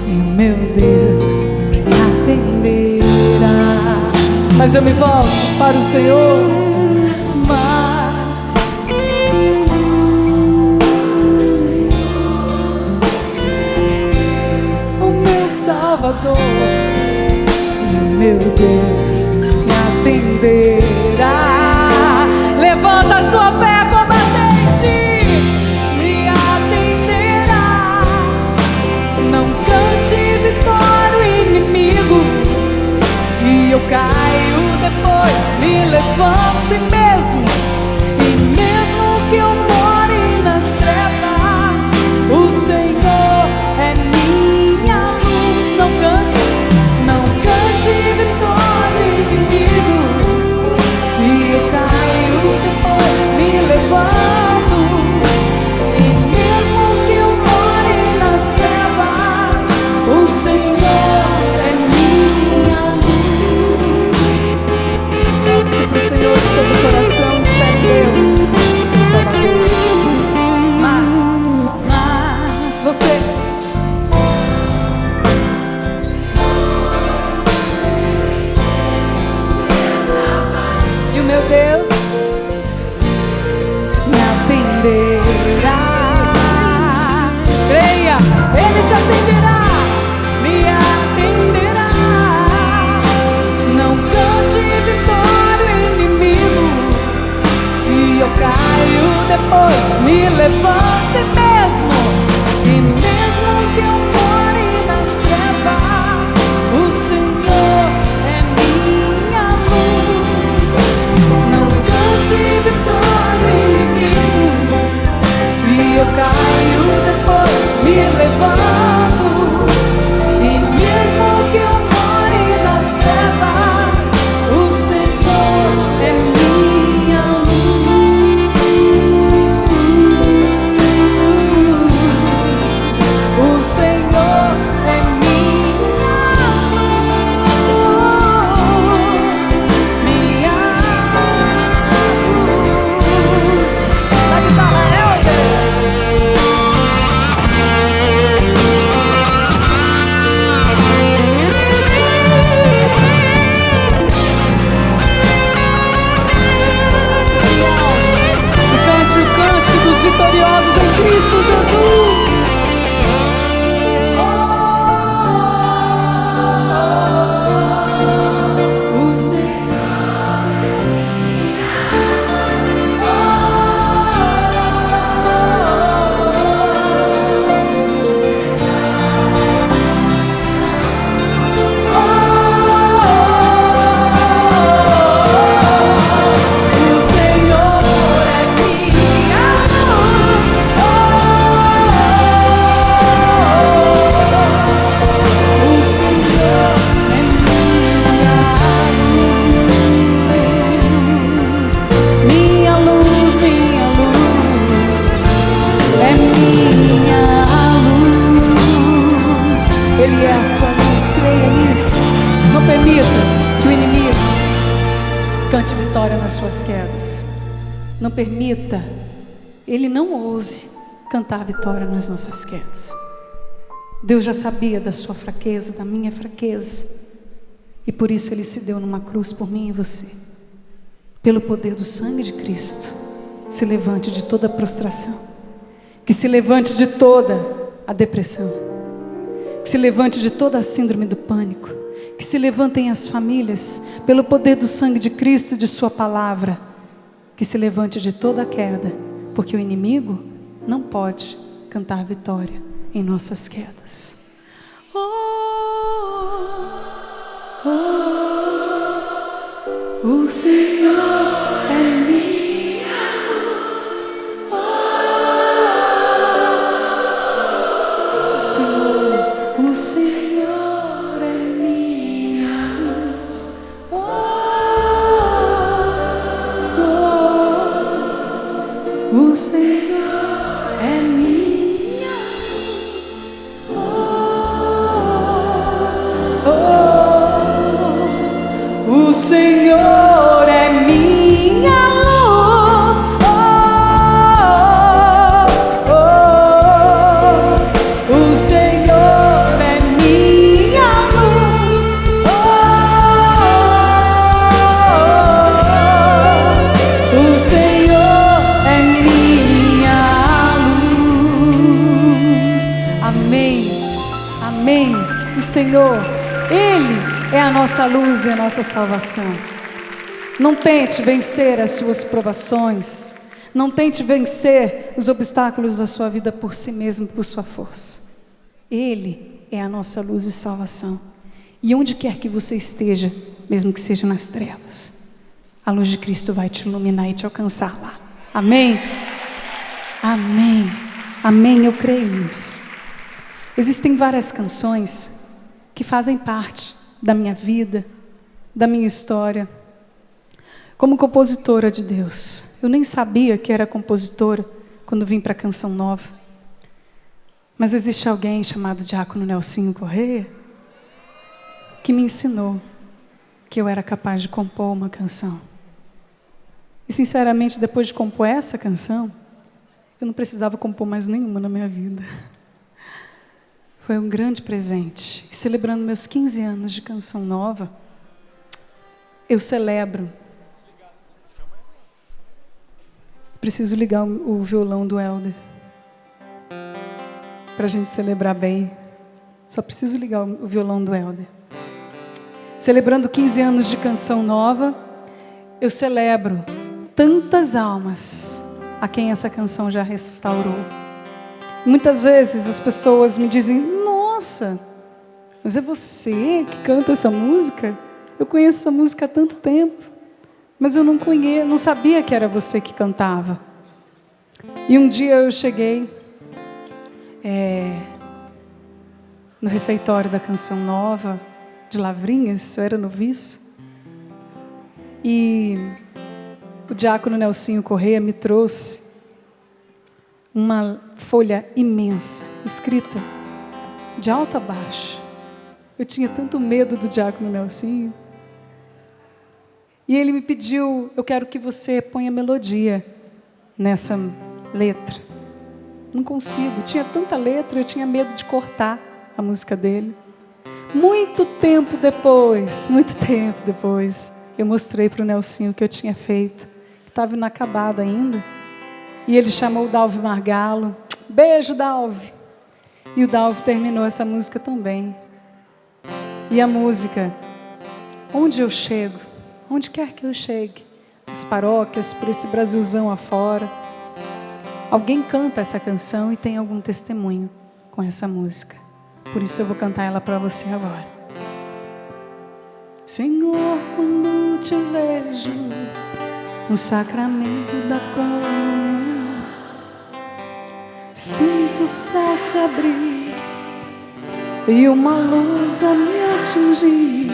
[SPEAKER 2] e o meu Deus me atenderá. Mas eu me volto para o Senhor, Salvador, e o meu Deus me atenderá. Levanta a sua fé combatente, me atenderá. Não cante vitória o inimigo. Se eu caio depois me levanto e mesmo que eu more nas trevas, o Senhor é minha luz. Não cante vitória inimigo. Se eu caio depois me levanto, e mesmo que eu more nas trevas, o Senhor é minha luz. Volte-se para o Senhor de todo o coração, espere em Deus, meu Salvador. Mas você meu Deus me atenderá. Creia, Ele te atenderá, me atenderá. Não cante vitória o inimigo. Se eu caio depois me levanto e mesmo que eu more nas trevas, o Senhor é minha luz. Não cante vitória inimigo. Se eu caio depois me levanto, e mesmo que eu more nas trevas, o Senhor é minha luz. O Senhor é minha luz, minha luz. Na guitarra, e cante o cântico dos vitoriosos em Cristo Jesus. O Senhor Ele é a sua luz, creia nisso. Não permita que o inimigo cante vitória nas suas quedas. Não permita, ele não ouse cantar vitória nas nossas quedas. Deus já sabia da sua fraqueza, da minha fraqueza, e por isso Ele se deu numa cruz por mim e você. pelo poder do sangue de Cristo, se levante de toda a prostração, que se levante de toda a depressão, que se levante de toda a síndrome do pânico, que se levantem as famílias pelo poder do sangue de Cristo e de sua palavra, que se levante de toda a queda, porque o inimigo não pode cantar vitória em nossas quedas. O Senhor é minha luz. O Senhor é minha luz. O Senhor é minha luz. O Senhor é minha luz. O Senhor é minha luz. O Senhor é minha luz. Amém. Amém. O Senhor, Ele é a nossa luz e a nossa salvação. Não tente vencer as suas provações. Não tente vencer os obstáculos da sua vida por si mesmo, por sua força. Ele é a nossa luz e salvação. E onde quer que você esteja, mesmo que seja nas trevas, a luz de Cristo vai te iluminar e te alcançar lá. Amém? Amém. Amém, eu creio nisso. Existem várias canções que fazem parte da minha vida, da minha história. Como compositora de Deus, eu nem sabia que era compositora quando vim para a Canção Nova. Mas existe alguém chamado Diácono Nelsinho Correia que me ensinou que eu era capaz de compor uma canção. E sinceramente, depois de compor essa canção, eu não precisava compor mais nenhuma na minha vida. Foi um grande presente. E celebrando meus 15 anos de Canção Nova, eu celebro. Preciso ligar o violão do Helder para a gente celebrar bem. Só preciso ligar o violão do Helder. Celebrando 15 anos de Canção Nova, eu celebro tantas almas a quem essa canção já restaurou. Muitas vezes as pessoas me dizem: nossa, mas é você que canta essa música? Eu conheço essa música há tanto tempo, mas eu não sabia que era você que cantava. E um dia eu cheguei no refeitório da Canção Nova, de Lavrinhas, eu era noviça, e o diácono Nelsinho Correia me trouxe uma folha imensa, escrita de alto a baixo. Eu tinha tanto medo do diácono Nelsinho. E ele me pediu: eu quero que você ponha melodia nessa letra. Não consigo, tinha tanta letra, eu tinha medo de cortar a música dele. Muito tempo depois, eu mostrei para o Nelsinho o que eu tinha feito, que estava inacabado ainda. E ele chamou o Dalvi Margalo. Beijo, Dalvi. E o Dalvi terminou essa música também. E a música, onde eu chego, onde quer que eu chegue, nas paróquias, por esse Brasilzão afora, alguém canta essa canção e tem algum testemunho com essa música. Por isso eu vou cantar ela para você agora. Senhor, quando te vejo no sacramento da comunhão, sinto o céu se abrir e uma luz a me atingir,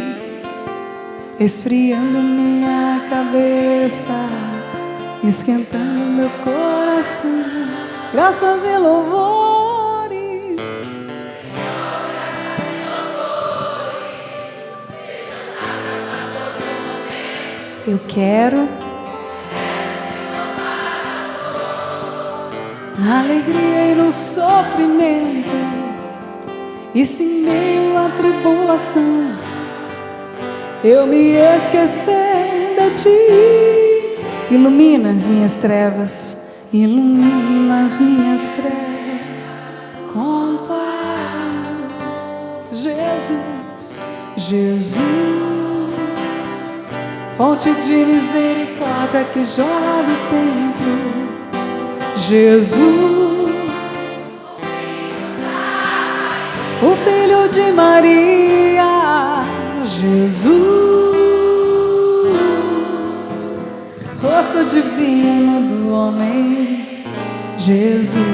[SPEAKER 2] esfriando minha cabeça, esquentando meu coração. Graças e louvores, eu quero na alegria e no sofrimento, e se em meio à tribulação eu me esquecer de ti. ilumina as minhas trevas, ilumina as minhas trevas com tua luz. Jesus, Jesus, fonte de misericórdia que jorra do templo. Jesus, o Filho de Maria. Jesus, rosto divino do homem. Jesus,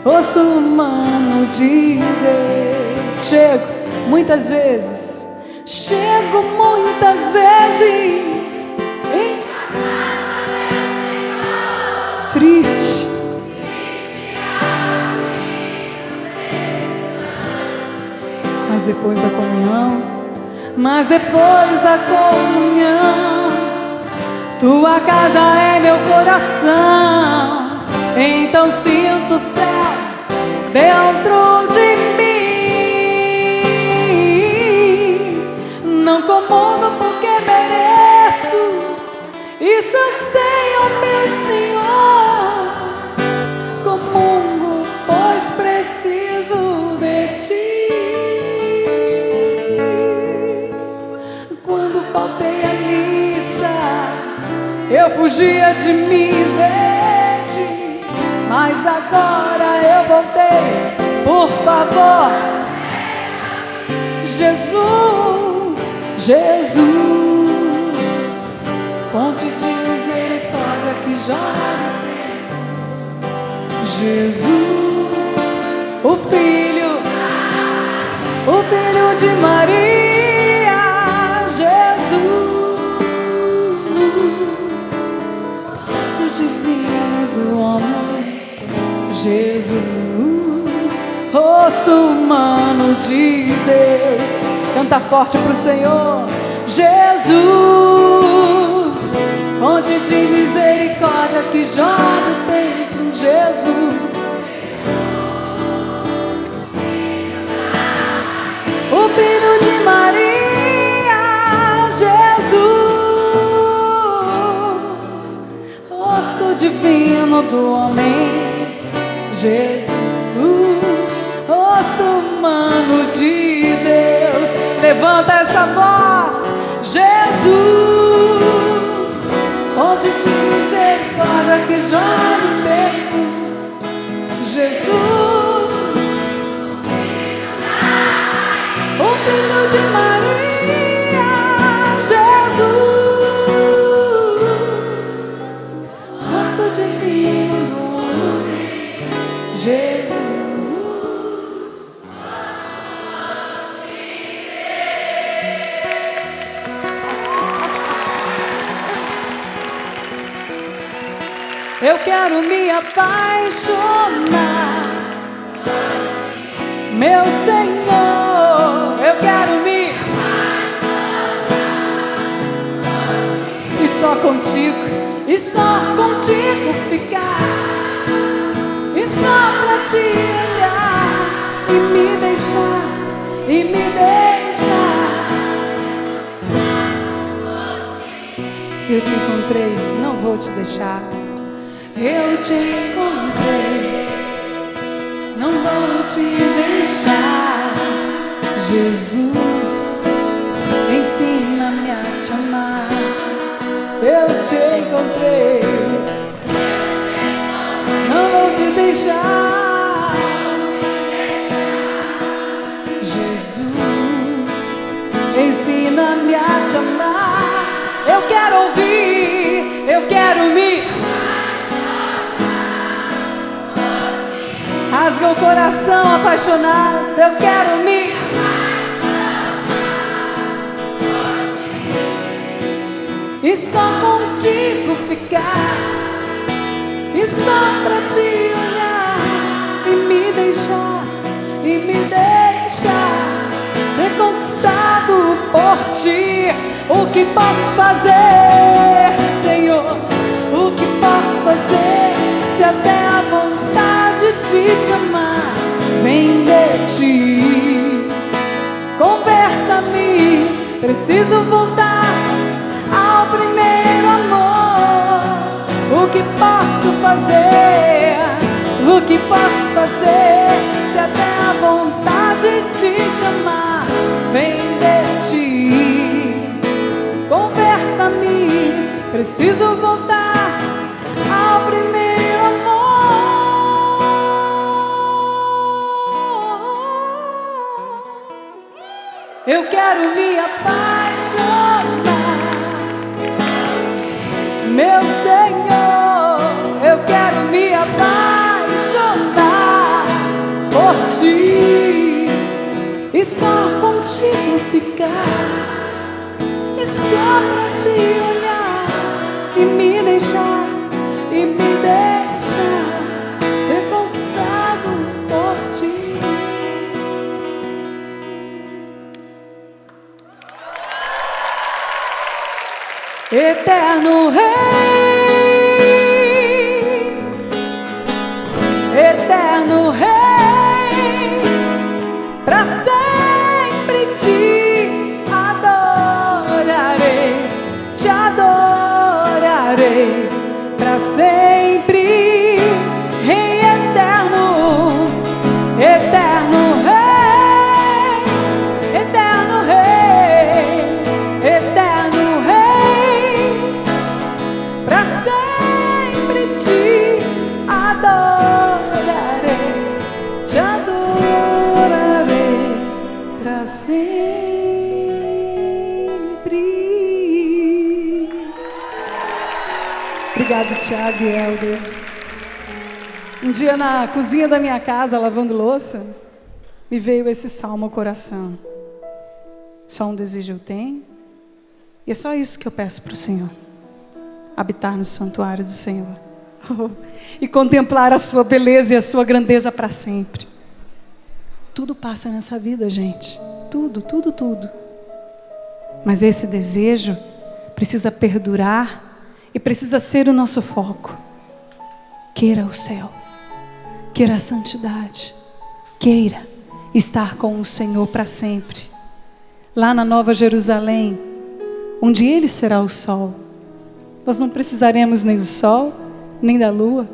[SPEAKER 2] rosto humano de Deus. Chego muitas vezes triste, mas depois da comunhão, tua casa é meu coração. Então sinto o céu dentro de mim. Não comungo porque mereço e sustenho meu Senhor. Comungo pois preciso de ti. Quando faltei a missa, eu fugia de mim, verde, mas agora eu voltei. Por favor, Jesus, Jesus, fonte de misericórdia que jorra. Jesus, o Filho de Maria. Jesus, rosto divino do homem. Jesus, rosto humano de Deus. Canta forte pro Senhor. Jesus, fonte de misericórdia que jorra do templo. Jesus, o Filho de Maria. Jesus, rosto divino do homem. Jesus, rosto humano de Deus. Levanta essa voz. Jesus, fonte de misericórdia que jorra do tempo. Jesus, o Filho de Maria. Jesus, rosto divino do homem. Jesus, eu quero me apaixonar, meu Senhor. Eu quero me apaixonar, e só contigo ficar, e só pra te olhar e me deixar. Eu te encontrei, não vou te deixar. Eu te encontrei, não vou te deixar. Jesus, ensina-me a te amar. Eu te encontrei, não vou te deixar. Jesus, ensina-me a te amar. Eu quero ouvir, eu quero me rasga o coração apaixonado. Eu quero me e só contigo ficar, e só pra te olhar e me deixar ser conquistado por ti. O que posso fazer, Senhor? O que posso fazer se até a vontade de te amar vem de ti? Converta-me, preciso voltar ao primeiro amor. fazer? O que posso fazer se até a vontade de te amar vem de ti? Converta-me, preciso voltar ao primeiro amor. Eu quero me apaixonar, meu Senhor, eu quero me apaixonar por ti e só contigo ficar, e só pra te olhar e me deixar ser conquistado por ti. Eterno Rei, eterno Rei, pra sempre te adorarei, pra sempre, Rei eterno, eterno Rei, eterno Rei, eterno Rei, pra sempre te adorarei, pra sempre. Obrigado, Tiago e Helder. Um dia na cozinha da minha casa, lavando louça, me veio esse salmo ao coração. Só um desejo eu tenho, e é só isso que eu peço para o Senhor: habitar no santuário do Senhor, e contemplar a sua beleza e a sua grandeza para sempre. Tudo passa nessa vida, gente. Tudo, tudo, tudo. Mas esse desejo precisa perdurar e precisa ser o nosso foco. Queira o céu, queira a santidade, queira estar com o Senhor para sempre. Lá na Nova Jerusalém, onde Ele será o sol, nós não precisaremos nem do sol, nem da lua,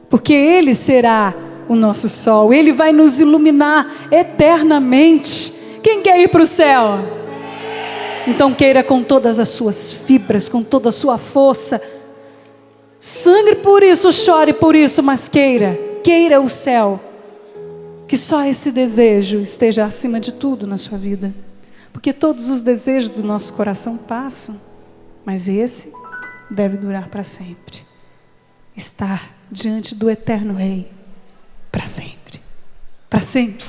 [SPEAKER 2] porque Ele será o nosso sol. Ele vai nos iluminar eternamente. Quem quer ir para o céu? Então queira com todas as suas fibras, com toda a sua força. Sangre por isso, chore por isso, mas queira o céu. Que só esse desejo esteja acima de tudo na sua vida. Porque todos os desejos do nosso coração passam, mas esse deve durar para sempre. Estar diante do eterno Rei para sempre. Para sempre.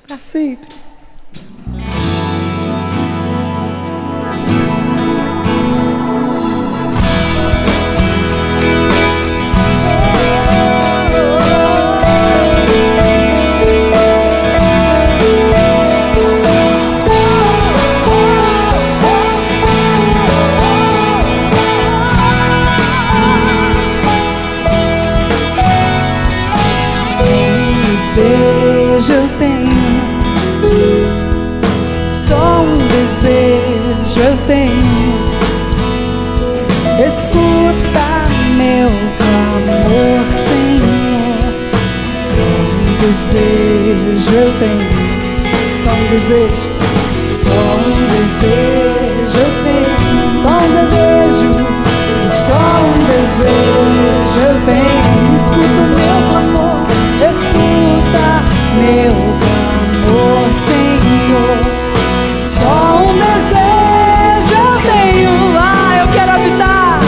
[SPEAKER 2] Para sempre. Desejo eu tenho, só um desejo eu tenho. Escuta meu clamor, Senhor. Só um desejo eu tenho, só um desejo, só um desejo eu tenho, só um desejo, só um desejo eu tenho. Escuta o meu clamor, escuta meu clamor, Senhor. Só um desejo eu tenho. Eu quero habitar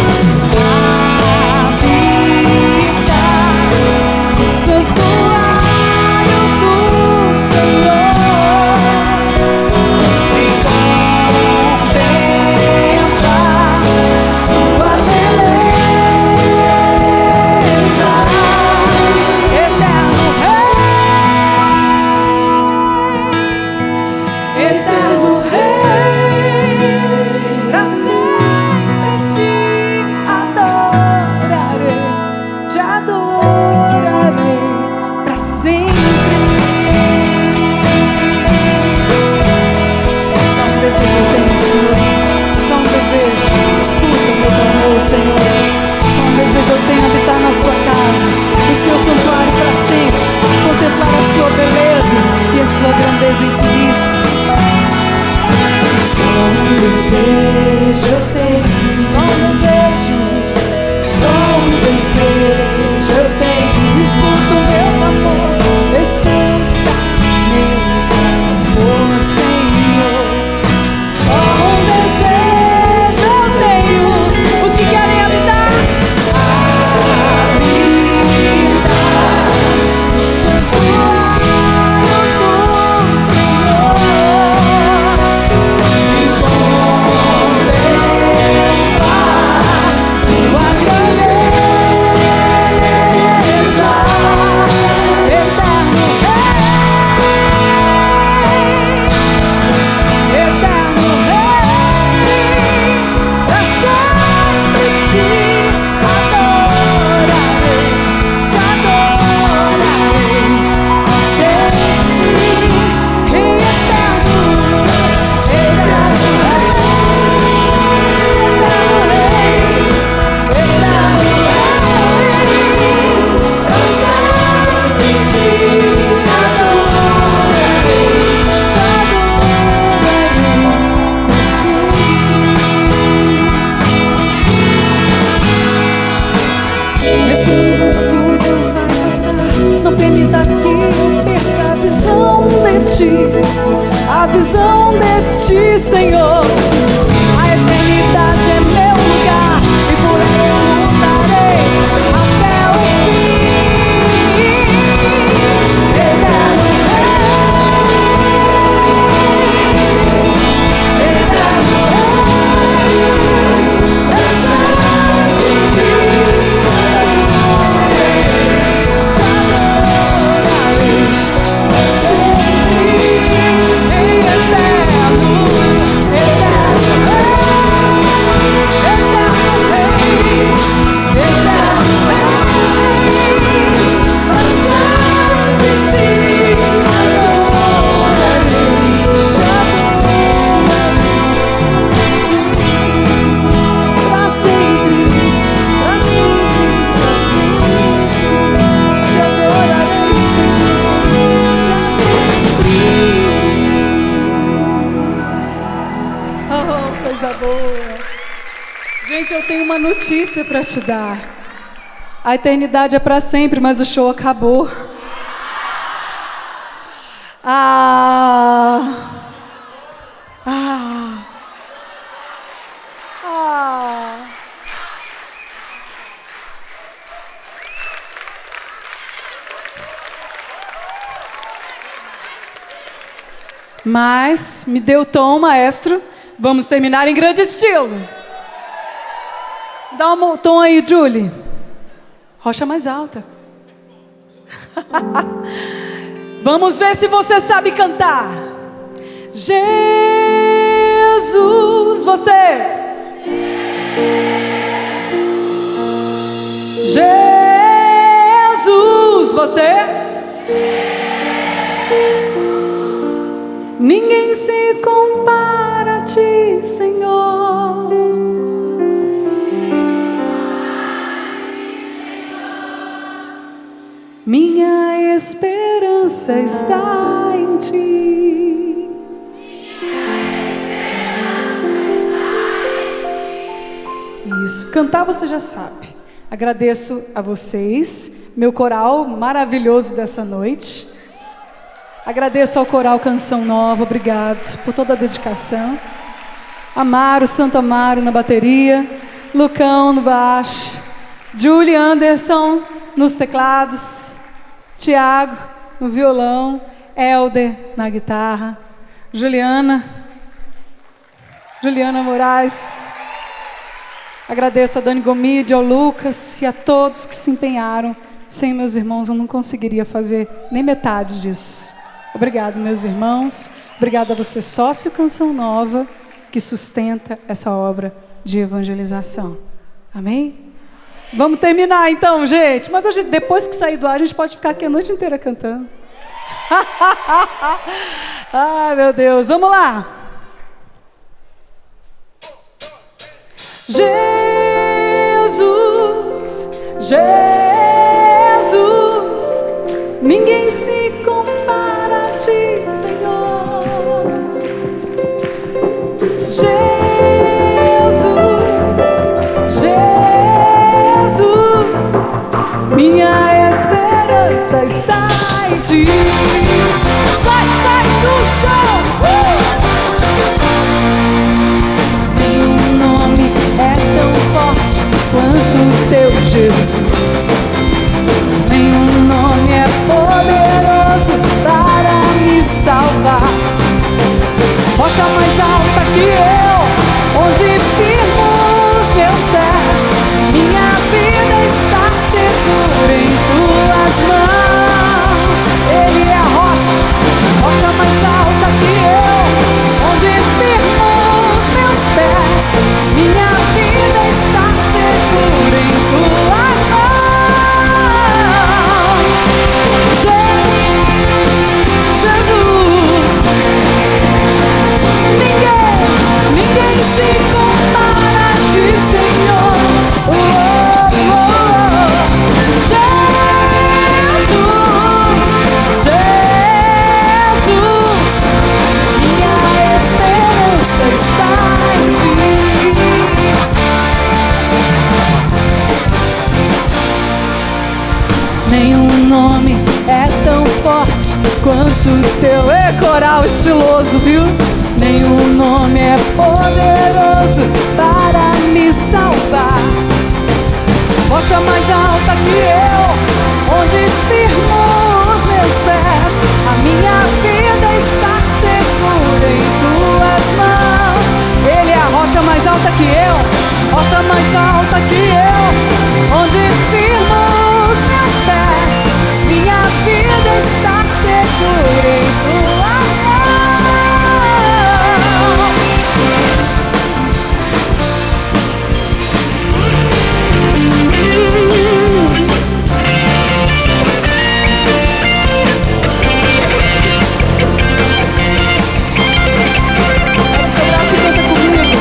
[SPEAKER 2] no santuário do Senhor e contemplar sua beleza. Eterno Senhor, só um desejo eu tenho, habitar na sua sua grandeza infinita.
[SPEAKER 3] Só um desejo eu tenho,
[SPEAKER 2] Só um desejo,
[SPEAKER 3] só um desejo eu tenho.
[SPEAKER 2] escuta o meu clamor, escuta meu clamor, Senhor. Só um desejo eu tenho. Os que querem habitar no santuário do Senhor,
[SPEAKER 3] E contemplar
[SPEAKER 2] tua grandeza, eterno Rei, eterno Rei, pra sempre te adorarei, pra sempre, Rei eterno, eterno Esse mundo tudo vai passar, não permita que eu perca a visão de ti, a visão de ti, Senhor. A eternidade é meu lugar e por ela eu lutarei até o fim. Eterno Rei, eterno Rei, pra sempre te adorarei, pra sempre, Rei eterno, eterno Rei, eterno Rei, pra sempre te adorarei, pra sempre, pra sempre, pra sempre, te adorarei, Senhor, pra sempre. Oh, coisa boa. Gente, eu tenho uma notícia para te dar. A eternidade é para sempre, mas o show acabou. Ah. Ah. Ah. Mas me deu o tom, maestro. Vamos terminar em grande estilo. Dá um tom aí, Julie. Rocha mais alta. Vamos ver se você sabe cantar. Jesus, você. Jesus, você. Ninguém se compara a ti, Senhor. Minha esperança está em ti. Isso, cantar você já sabe. Agradeço a vocês, meu coral maravilhoso dessa noite. Agradeço ao coral Canção Nova, obrigado por toda a dedicação. Amaro, Santo Amaro na bateria, Lucão no baixo, Julie Anderson nos teclados, Tiago no violão, Helder na guitarra, Juliana Moraes. Agradeço a Dani Gomide, ao Lucas e a todos que se empenharam. Sem meus irmãos eu não conseguiria fazer nem metade disso. Obrigado, meus irmãos. Obrigado a você, sócio Canção Nova, que sustenta essa obra de evangelização. Amém? Vamos terminar então, gente. Mas depois que sair do ar, a gente pode ficar aqui a noite inteira cantando. Ai, meu Deus. Vamos lá. Jesus, Jesus, ninguém se compara a ti, Senhor. Jesus, minha esperança está em ti. Sai do chão. Nenhum nome é tão forte quanto o teu, Jesus. Nenhum nome é poderoso para me salvar. Rocha mais alta que eu, onde firmo os meus pés. Minha vida está segura em tuas mãos. Ele é a rocha, rocha mais alta que eu, onde firmo os meus pés. Minha vida está segura em tuas mãos. Jesus, ninguém se compara a ti, Senhor. Jesus, minha esperança está em ti. Nenhum nome é tão forte quanto o teu. É coral estiloso, viu? Nenhum nome é poderoso para me salvar. Rocha mais alta que eu, onde firmo os meus pés. A minha vida está segura em tuas mãos. Ele é a rocha mais alta que eu, rocha mais alta que eu, onde firmo os meus pés. Minha vida está segura em tuas mãos. Seu braço canta comigo.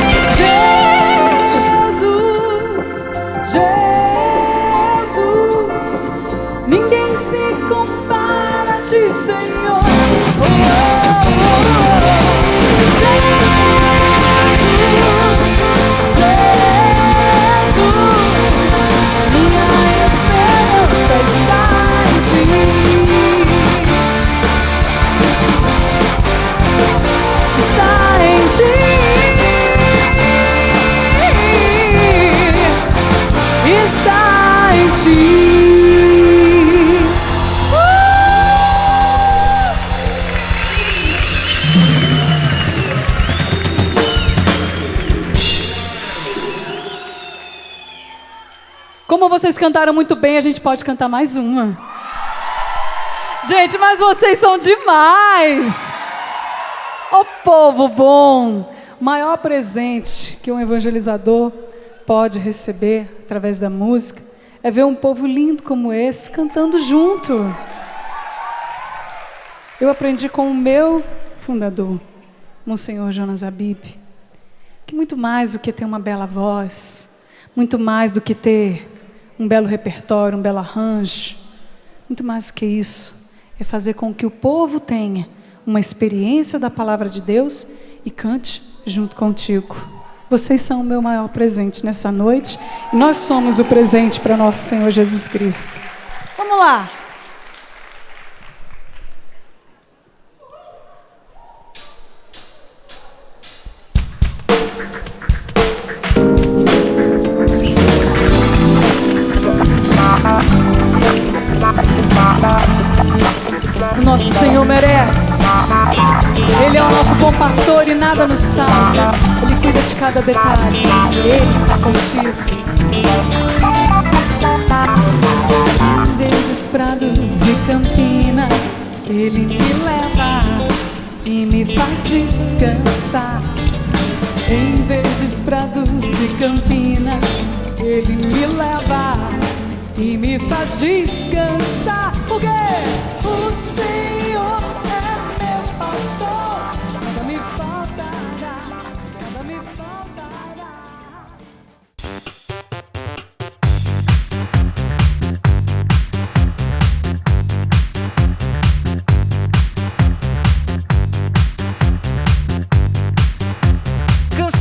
[SPEAKER 2] Jesus, ninguém se compara a ti, Senhor. Jesus, minha esperança está em ti. Está em ti. Está em ti. Como vocês cantaram muito bem, a gente pode cantar mais uma. Gente, mas vocês são demais! Ô povo bom! O maior presente que um evangelizador pode receber através da música é ver um povo lindo como esse cantando junto. Eu aprendi com o meu fundador, Monsenhor Jonas Abib, que muito mais do que ter uma bela voz, muito mais do que ter um belo repertório, um belo arranjo, muito mais do que isso, é fazer com que o povo tenha uma experiência da palavra de Deus e cante junto contigo. Vocês são o meu maior presente nessa noite e nós somos o presente para nosso Senhor Jesus Cristo. Vamos lá! O nosso Senhor merece. Ele é o nosso bom pastor e nada nos falta. Ele cuida de cada detalhe. Ele está contigo. Verdes prados e campinas, Ele me leva e me faz descansar. Em verdes prados e campinas, Ele me leva e me faz descansar. Por quê? O Senhor é meu pastor, nada me faltará, nada me faltará.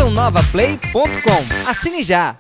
[SPEAKER 4] cançãonovaplay.com. Assine já!